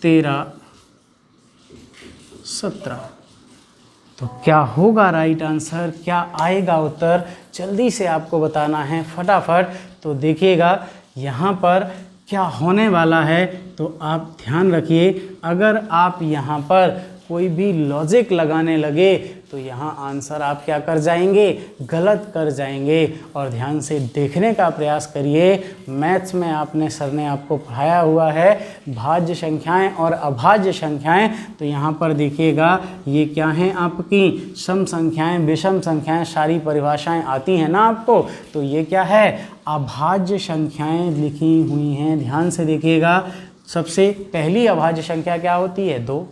S1: 13 17। तो क्या होगा राइट आंसर, क्या आएगा उत्तर, जल्दी से आपको बताना है फटाफट। तो देखिएगा यहाँ पर क्या होने वाला है। तो आप ध्यान रखिए अगर आप यहाँ पर कोई भी लॉजिक लगाने लगे तो यहाँ आंसर आप क्या कर जाएंगे गलत कर जाएंगे। और ध्यान से देखने का प्रयास करिए। मैथ्स में आपने सर ने आपको पढ़ाया हुआ है भाज्य संख्याएं और अभाज्य संख्याएं। तो यहाँ पर देखिएगा ये क्या हैं आपकी सम संख्याएं विषम संख्याएं सारी परिभाषाएं आती हैं ना आपको। तो ये क्या है अभाज्य संख्याएं लिखी हुई हैं। ध्यान से देखिएगा सबसे पहली अभाज्य संख्या क्या होती है 2,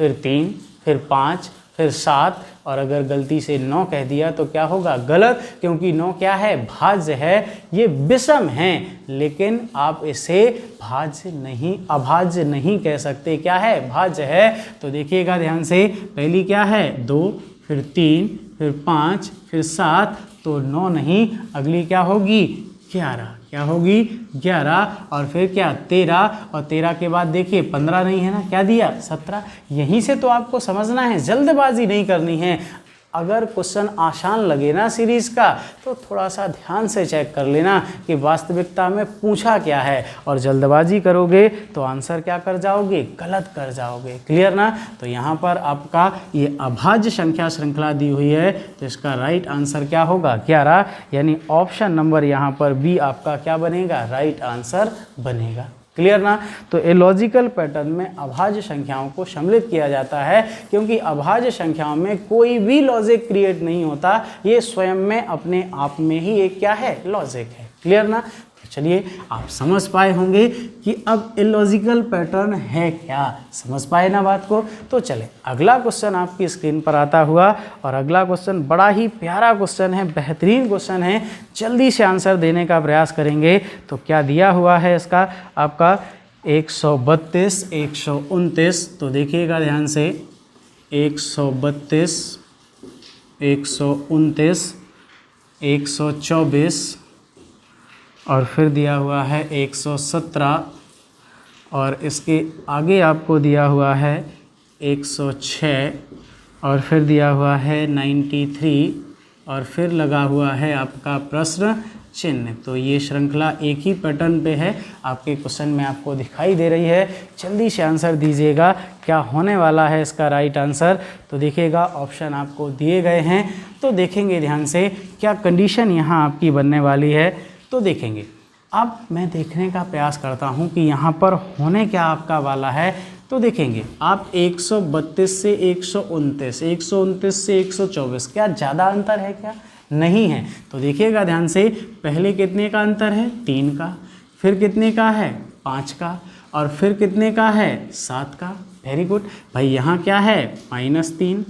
S1: फिर 3, फिर 5, फिर 7 और अगर गलती से 9 कह दिया तो क्या होगा गलत, क्योंकि 9 क्या है भाज्य है, ये विषम है। लेकिन आप इसे भाज्य नहीं अभाज्य नहीं कह सकते, क्या है भाज्य है। तो देखिएगा ध्यान से पहली क्या है 2, फिर 3, फिर 5, फिर 7। तो 9 नहीं, अगली क्या होगी 11। क्या होगी 11 और फिर क्या 13 और 13 के बाद देखिए 15 नहीं है ना, क्या दिया 17। यहीं से तो आपको समझना है, जल्दबाजी नहीं करनी है। अगर क्वेश्चन आसान लगे ना सीरीज का तो थोड़ा सा ध्यान से चेक कर लेना कि वास्तविकता में पूछा क्या है, और जल्दबाजी करोगे तो आंसर क्या कर जाओगे, गलत कर जाओगे। क्लियर ना। तो यहाँ पर आपका ये अभाज्य संख्या श्रृंखला दी हुई है, तो इसका राइट आंसर क्या होगा 11, यानी ऑप्शन नंबर यहाँ पर बी आपका क्या बनेगा, राइट आंसर बनेगा। क्लियर ना। तो ए लॉजिकल पैटर्न में अभाज्य संख्याओं को सम्मिलित किया जाता है, क्योंकि अभाज्य संख्याओं में कोई भी लॉजिक क्रिएट नहीं होता, ये स्वयं में अपने आप में ही एक क्या है, लॉजिक है। क्लियर ना। चलिए आप समझ पाए होंगे कि अब इलॉजिकल पैटर्न है क्या, समझ पाए ना बात को। तो चले अगला क्वेश्चन आपकी स्क्रीन पर आता हुआ, और अगला क्वेश्चन बड़ा ही प्यारा क्वेश्चन है, बेहतरीन क्वेश्चन है, जल्दी से आंसर देने का प्रयास करेंगे। तो क्या दिया हुआ है इसका आपका 132, 129, तो देखिएगा ध्यान से 132, 129, 124 और फिर दिया हुआ है 117, और इसके आगे आपको दिया हुआ है 106, और फिर दिया हुआ है 93, और फिर लगा हुआ है आपका प्रश्न चिन्ह। तो ये श्रृंखला एक ही पैटर्न पे है, आपके क्वेश्चन में आपको दिखाई दे रही है। जल्दी से आंसर दीजिएगा, क्या होने वाला है इसका राइट आंसर। तो देखिएगा ऑप्शन आपको दिए गए हैं, तो देखेंगे ध्यान से क्या कंडीशन यहाँ आपकी बनने वाली है। तो देखेंगे, अब मैं देखने का प्रयास करता हूँ कि यहाँ पर होने क्या आपका वाला है। तो देखेंगे आप 132 से 129, 129 से 124, क्या ज़्यादा अंतर है क्या, नहीं है। तो देखिएगा ध्यान से, पहले कितने का अंतर है 3 का, फिर कितने का है 5 का, और फिर कितने का है 7 का। वेरी गुड भाई, यहाँ क्या है -3,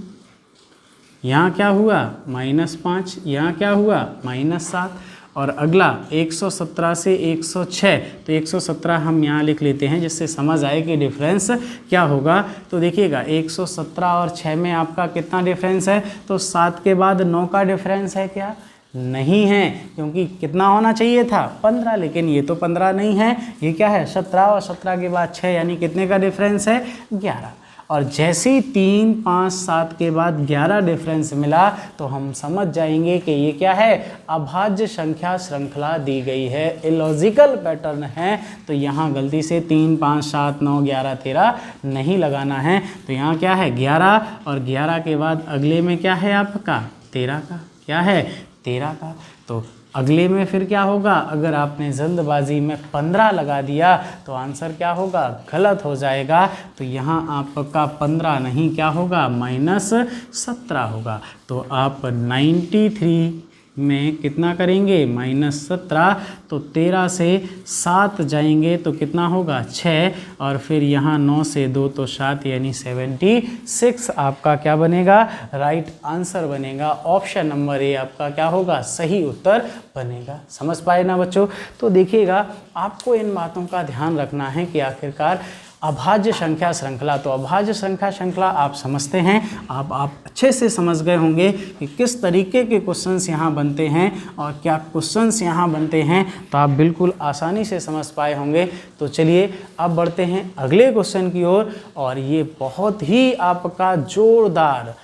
S1: यहाँ क्या हुआ -5, यहाँ क्या हुआ -7, और अगला 117 से 106, तो 117 हम यहाँ लिख लेते हैं जिससे समझ आए कि डिफरेंस क्या होगा। तो देखिएगा 117 और 6 में आपका कितना डिफरेंस है, तो 7 के बाद 9 का डिफरेंस है क्या, नहीं है, क्योंकि कितना होना चाहिए था 15, लेकिन ये तो 15 नहीं है, ये क्या है 17, और 17 के बाद 6, यानी कितने का डिफरेंस है 11। और जैसे ही 3, 5, 7 के बाद 11 डिफरेंस मिला तो हम समझ जाएंगे कि ये क्या है, अभाज्य संख्या श्रृंखला दी गई है, इलॉजिकल पैटर्न है। तो यहाँ गलती से 3, 5, 7, 9, 11, 13 नहीं लगाना है। तो यहाँ क्या है 11, और 11 के बाद अगले में क्या है आपका 13 का, क्या है 13 का। तो अगले में फिर क्या होगा, अगर आपने जल्दबाजी में 15 लगा दिया तो आंसर क्या होगा, गलत हो जाएगा। तो यहाँ आपका 15 नहीं, क्या होगा -17 होगा। तो आप 93 में कितना करेंगे -17, तो 13 से 7 जाएंगे तो कितना होगा 6, और फिर यहाँ 9 से 2 तो 7, यानी 76 आपका क्या बनेगा, राइट आंसर बनेगा। ऑप्शन नंबर ए आपका क्या होगा, सही उत्तर बनेगा। समझ पाए ना बच्चों। तो देखिएगा आपको इन बातों का ध्यान रखना है कि आखिरकार अभाज्य संख्या श्रृंखला, तो अभाज्य संख्या श्रृंखला आप समझते हैं, आप अच्छे से समझ गए होंगे कि किस तरीके के क्वेश्चंस यहाँ बनते हैं और क्या क्वेश्चंस यहाँ बनते हैं, तो आप बिल्कुल आसानी से समझ पाए होंगे। तो चलिए अब बढ़ते हैं अगले क्वेश्चन की ओर, और ये बहुत ही आपका जोरदार,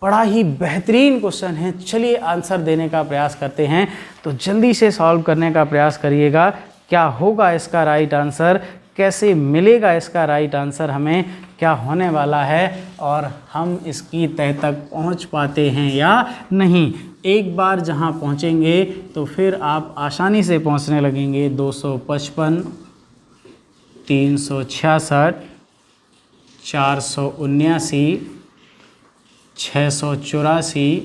S1: बड़ा ही बेहतरीन क्वेश्चन है। चलिए आंसर देने का प्रयास करते हैं, तो जल्दी से सॉल्व करने का प्रयास करिएगा। क्या होगा इसका राइट आंसर, कैसे मिलेगा इसका राइट आंसर, हमें क्या होने वाला है, और हम इसकी तह तक पहुंच पाते हैं या नहीं। एक बार जहां पहुंचेंगे तो फिर आप आसानी से पहुंचने लगेंगे। 255, 366, 479, 684,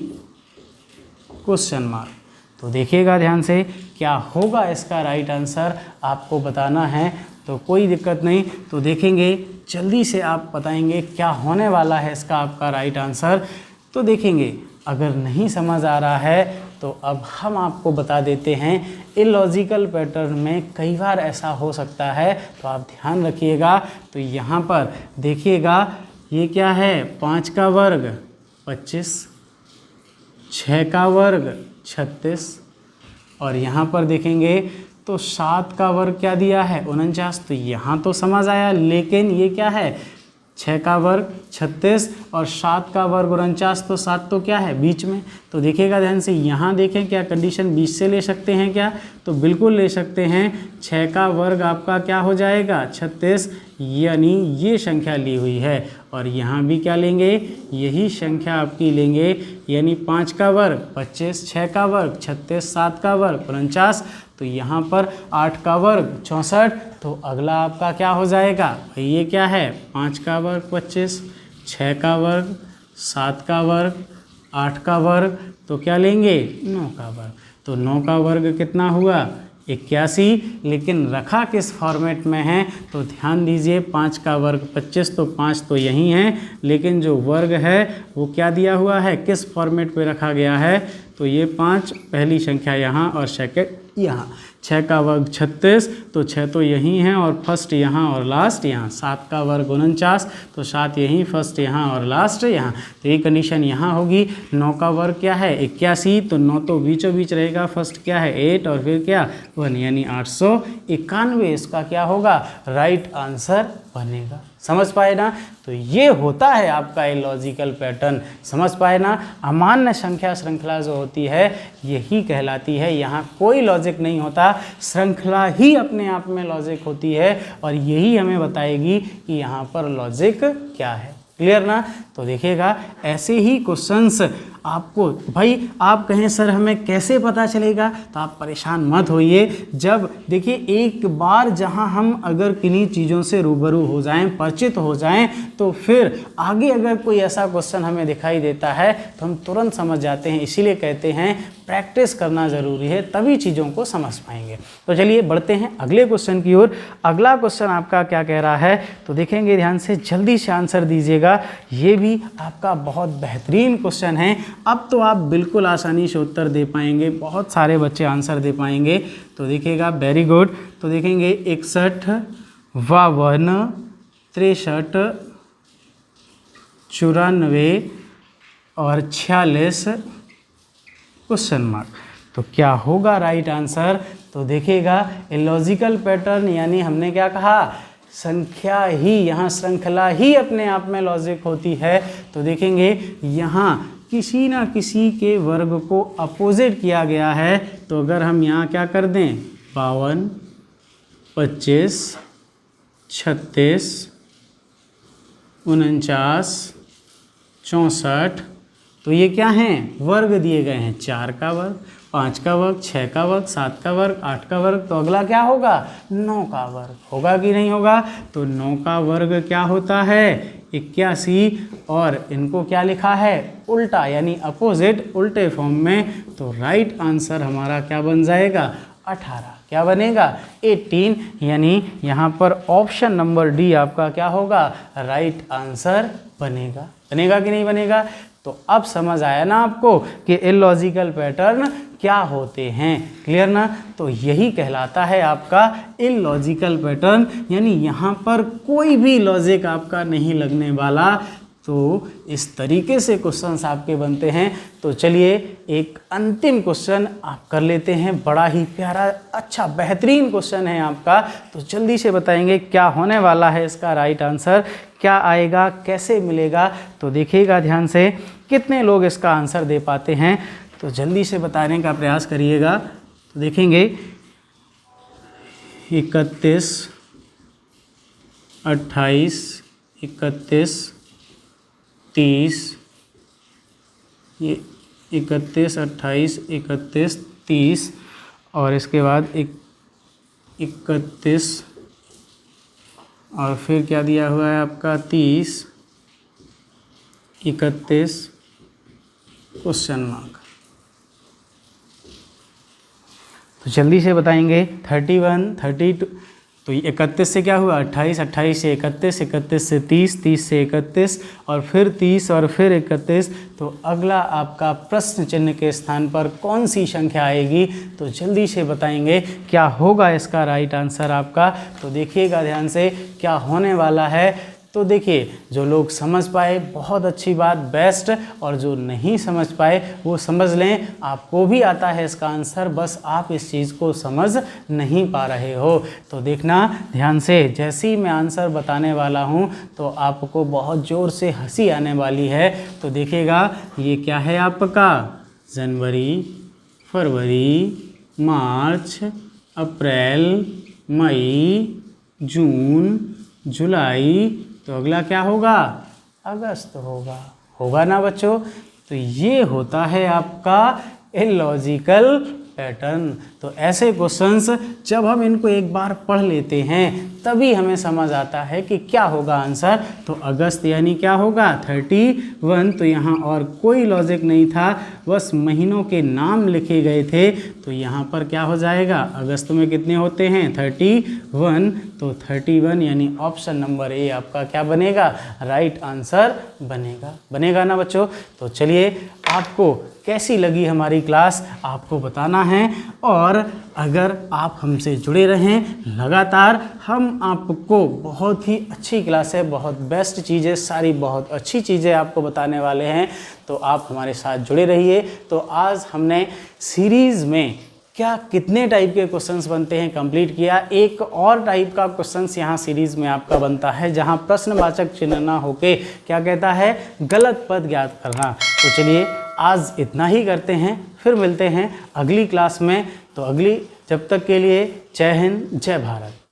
S1: क्वेश्चन मार्क। तो देखिएगा ध्यान से, क्या होगा इसका राइट आंसर आपको बताना है, तो कोई दिक्कत नहीं। तो देखेंगे जल्दी से आप बताएंगे क्या होने वाला है इसका आपका राइट आंसर। तो देखेंगे अगर नहीं समझ आ रहा है तो अब हम आपको बता देते हैं, इलॉजिकल पैटर्न में कई बार ऐसा हो सकता है, तो आप ध्यान रखिएगा। तो यहाँ पर देखिएगा ये क्या है, 5 का वर्ग 25, 6 का वर्ग 36, और यहाँ पर देखेंगे तो 7 का वर्ग क्या दिया है 49, तो यहाँ तो समझ आया, लेकिन ये क्या है 6 का वर्ग 36 और 7 का वर्ग 49, तो 7 तो क्या है बीच में। तो देखिएगा ध्यान से, यहाँ देखें क्या कंडीशन बीच से ले सकते हैं क्या, तो बिल्कुल ले सकते हैं। 6 का वर्ग आपका क्या हो जाएगा 36, यानी ये संख्या ली हुई है, और यहाँ भी क्या लेंगे यही संख्या आपकी लेंगे, यानी 5 का वर्ग 25, 6 का वर्ग 36, 7 का वर्ग 49, तो यहाँ पर 8 का वर्ग 64, तो अगला आपका क्या हो जाएगा भाई, ये क्या है 5 का वर्ग 25, 6 का वर्ग 7 का वर्ग 8 का वर्ग, तो क्या लेंगे 9 का वर्ग, तो 9 का वर्ग कितना हुआ 81, लेकिन रखा किस फॉर्मेट में है, तो ध्यान दीजिए 5 का वर्ग 25, तो 5 तो यही है, लेकिन जो वर्ग है वो क्या दिया हुआ है, किस फॉर्मेट पे रखा गया है, तो ये 5 पहली संख्या यहाँ और सेकंड यहाँ। 6 का वर्ग 36, तो 6 तो यही है और फर्स्ट यहाँ और लास्ट यहाँ। 7 का वर्ग 49, तो 7 यहीं, फर्स्ट यहाँ और लास्ट यहाँ, तो ये कंडीशन यहाँ होगी। 9 का वर्ग क्या है 81, तो 9 तो बीचों बीच रहेगा, फर्स्ट क्या है 8 और फिर क्या 1, यानी 891 इसका क्या होगा राइट आंसर बनेगा। समझ पाए ना, तो ये होता है आपका ये लॉजिकल पैटर्न। समझ पाए ना, अमान्य संख्या श्रृंखला जो होती है यही कहलाती है, यहाँ कोई लॉजिक नहीं होता, श्रृंखला ही अपने आप में लॉजिक होती है, और यही हमें बताएगी कि यहाँ पर लॉजिक क्या है। क्लियर ना, तो देखिएगा ऐसे ही क्वेश्चंस आपको, भाई आप कहें सर हमें कैसे पता चलेगा, तो आप परेशान मत होइए। जब देखिए एक बार जहां हम अगर किन्हीं चीज़ों से रूबरू हो जाएं, परिचित हो जाएं, तो फिर आगे अगर कोई ऐसा क्वेश्चन हमें दिखाई देता है तो हम तुरंत समझ जाते हैं। इसीलिए कहते हैं प्रैक्टिस करना ज़रूरी है, तभी चीज़ों को समझ पाएंगे। तो चलिए बढ़ते हैं अगले क्वेश्चन की ओर। अगला क्वेश्चन आपका क्या कह रहा है, तो देखेंगे ध्यान से, जल्दी से आंसर दीजिएगा। ये भी आपका बहुत बेहतरीन क्वेश्चन है। अब तो आप बिल्कुल आसानी से उत्तर दे पाएंगे, बहुत सारे बच्चे आंसर दे पाएंगे। तो देखिएगा वेरी गुड। तो देखेंगे 61, 52, 63, 94 और 46 क्वेश्चन मार्क, तो क्या होगा राइट आंसर। तो देखिएगा लॉजिकल पैटर्न, यानी हमने क्या कहा संख्या ही, यहाँ श्रृंखला ही अपने आप में लॉजिक होती है। तो देखेंगे यहाँ किसी ना किसी के वर्ग को अपोजिट किया गया है, तो अगर हम यहाँ क्या कर दें 52, 25, 36, 49, 64, तो ये क्या हैं वर्ग दिए गए हैं। 4 का वर्ग, 5 का वर्ग, 6 का वर्ग, 7 का वर्ग, 8 का वर्ग, तो अगला क्या होगा 9 का वर्ग। होगा कि नहीं होगा, तो 9 का वर्ग क्या होता है 81, और इनको क्या लिखा है उल्टा, यानी अपोजिट, उल्टे फॉर्म में। तो राइट आंसर हमारा क्या बन जाएगा 18। क्या बनेगा 18, यानी यहाँ पर ऑप्शन नंबर डी आपका क्या होगा राइट आंसर बनेगा। बनेगा कि नहीं बनेगा, तो अब समझ आया ना आपको कि इलॉजिकल पैटर्न क्या होते हैं। क्लियर ना, तो यही कहलाता है आपका इलॉजिकल पैटर्न, यानी यहाँ पर कोई भी लॉजिक आपका नहीं लगने वाला। तो इस तरीके से क्वेश्चंस आपके बनते हैं। तो चलिए एक अंतिम क्वेश्चन आप कर लेते हैं, बड़ा ही प्यारा अच्छा बेहतरीन क्वेश्चन है आपका। तो जल्दी से बताएंगे क्या होने वाला है इसका राइट आंसर, क्या आएगा, कैसे मिलेगा। तो देखिएगा ध्यान से, कितने लोग इसका आंसर दे पाते हैं, तो जल्दी से बताने का प्रयास करिएगा। तो देखेंगे 31, 28, 31, 30, ये 31, 28, 31, 30 और इसके बाद 31 और फिर क्या दिया हुआ है आपका 30, 31 क्वेश्चन मार्क। तो जल्दी से बताएंगे 31, 32, तो 31 से क्या हुआ 28, 28 से 31, 31 से 30, 30 से 31 और फिर 30 और फिर 31। तो अगला आपका प्रश्न चिन्ह के स्थान पर कौन सी संख्या आएगी, तो जल्दी से बताएंगे क्या होगा इसका राइट आंसर आपका। तो देखिएगा ध्यान से क्या होने वाला है। तो देखिए जो लोग समझ पाए बहुत अच्छी बात, बेस्ट, और जो नहीं समझ पाए वो समझ लें, आपको भी आता है इसका आंसर, बस आप इस चीज़ को समझ नहीं पा रहे हो। तो देखना ध्यान से, जैसे ही मैं आंसर बताने वाला हूँ तो आपको बहुत ज़ोर से हंसी आने वाली है। तो देखिएगा ये क्या है आपका, जनवरी, फरवरी, मार्च, अप्रैल, मई, जून, जुलाई, तो अगला क्या होगा, अगस्त होगा ना बच्चों। तो ये होता है आपका इलॉजिकल पैटर्न। तो ऐसे क्वेश्चंस जब हम इनको एक बार पढ़ लेते हैं तभी हमें समझ आता है कि क्या होगा आंसर। तो अगस्त यानी क्या होगा, 31। तो यहाँ और कोई लॉजिक नहीं था, बस महीनों के नाम लिखे गए थे। तो यहाँ पर क्या हो जाएगा, अगस्त में कितने होते हैं, 31। तो 31 यानी ऑप्शन नंबर ए आपका क्या बनेगा, राइट आंसर बनेगा ना बच्चों। तो चलिए आपको कैसी लगी हमारी क्लास आपको बताना है, और अगर आप हमसे जुड़े रहें लगातार, हम आपको बहुत ही अच्छी क्लास है, बहुत बेस्ट चीज़ें, सारी बहुत अच्छी चीज़ें आपको बताने वाले हैं। तो आप हमारे साथ जुड़े रहिए। तो आज हमने सीरीज़ में क्या कितने टाइप के क्वेश्चंस बनते हैं कंप्लीट किया। एक और टाइप का क्वेश्चंस यहाँ सीरीज में आपका बनता है जहाँ प्रश्नवाचक चिन्ह ना होके क्या कहता है, गलत पद ज्ञात करना। तो चलिए आज इतना ही करते हैं, फिर मिलते हैं अगली क्लास में। तो अगली, जब तक के लिए जय हिंद, जय भारत।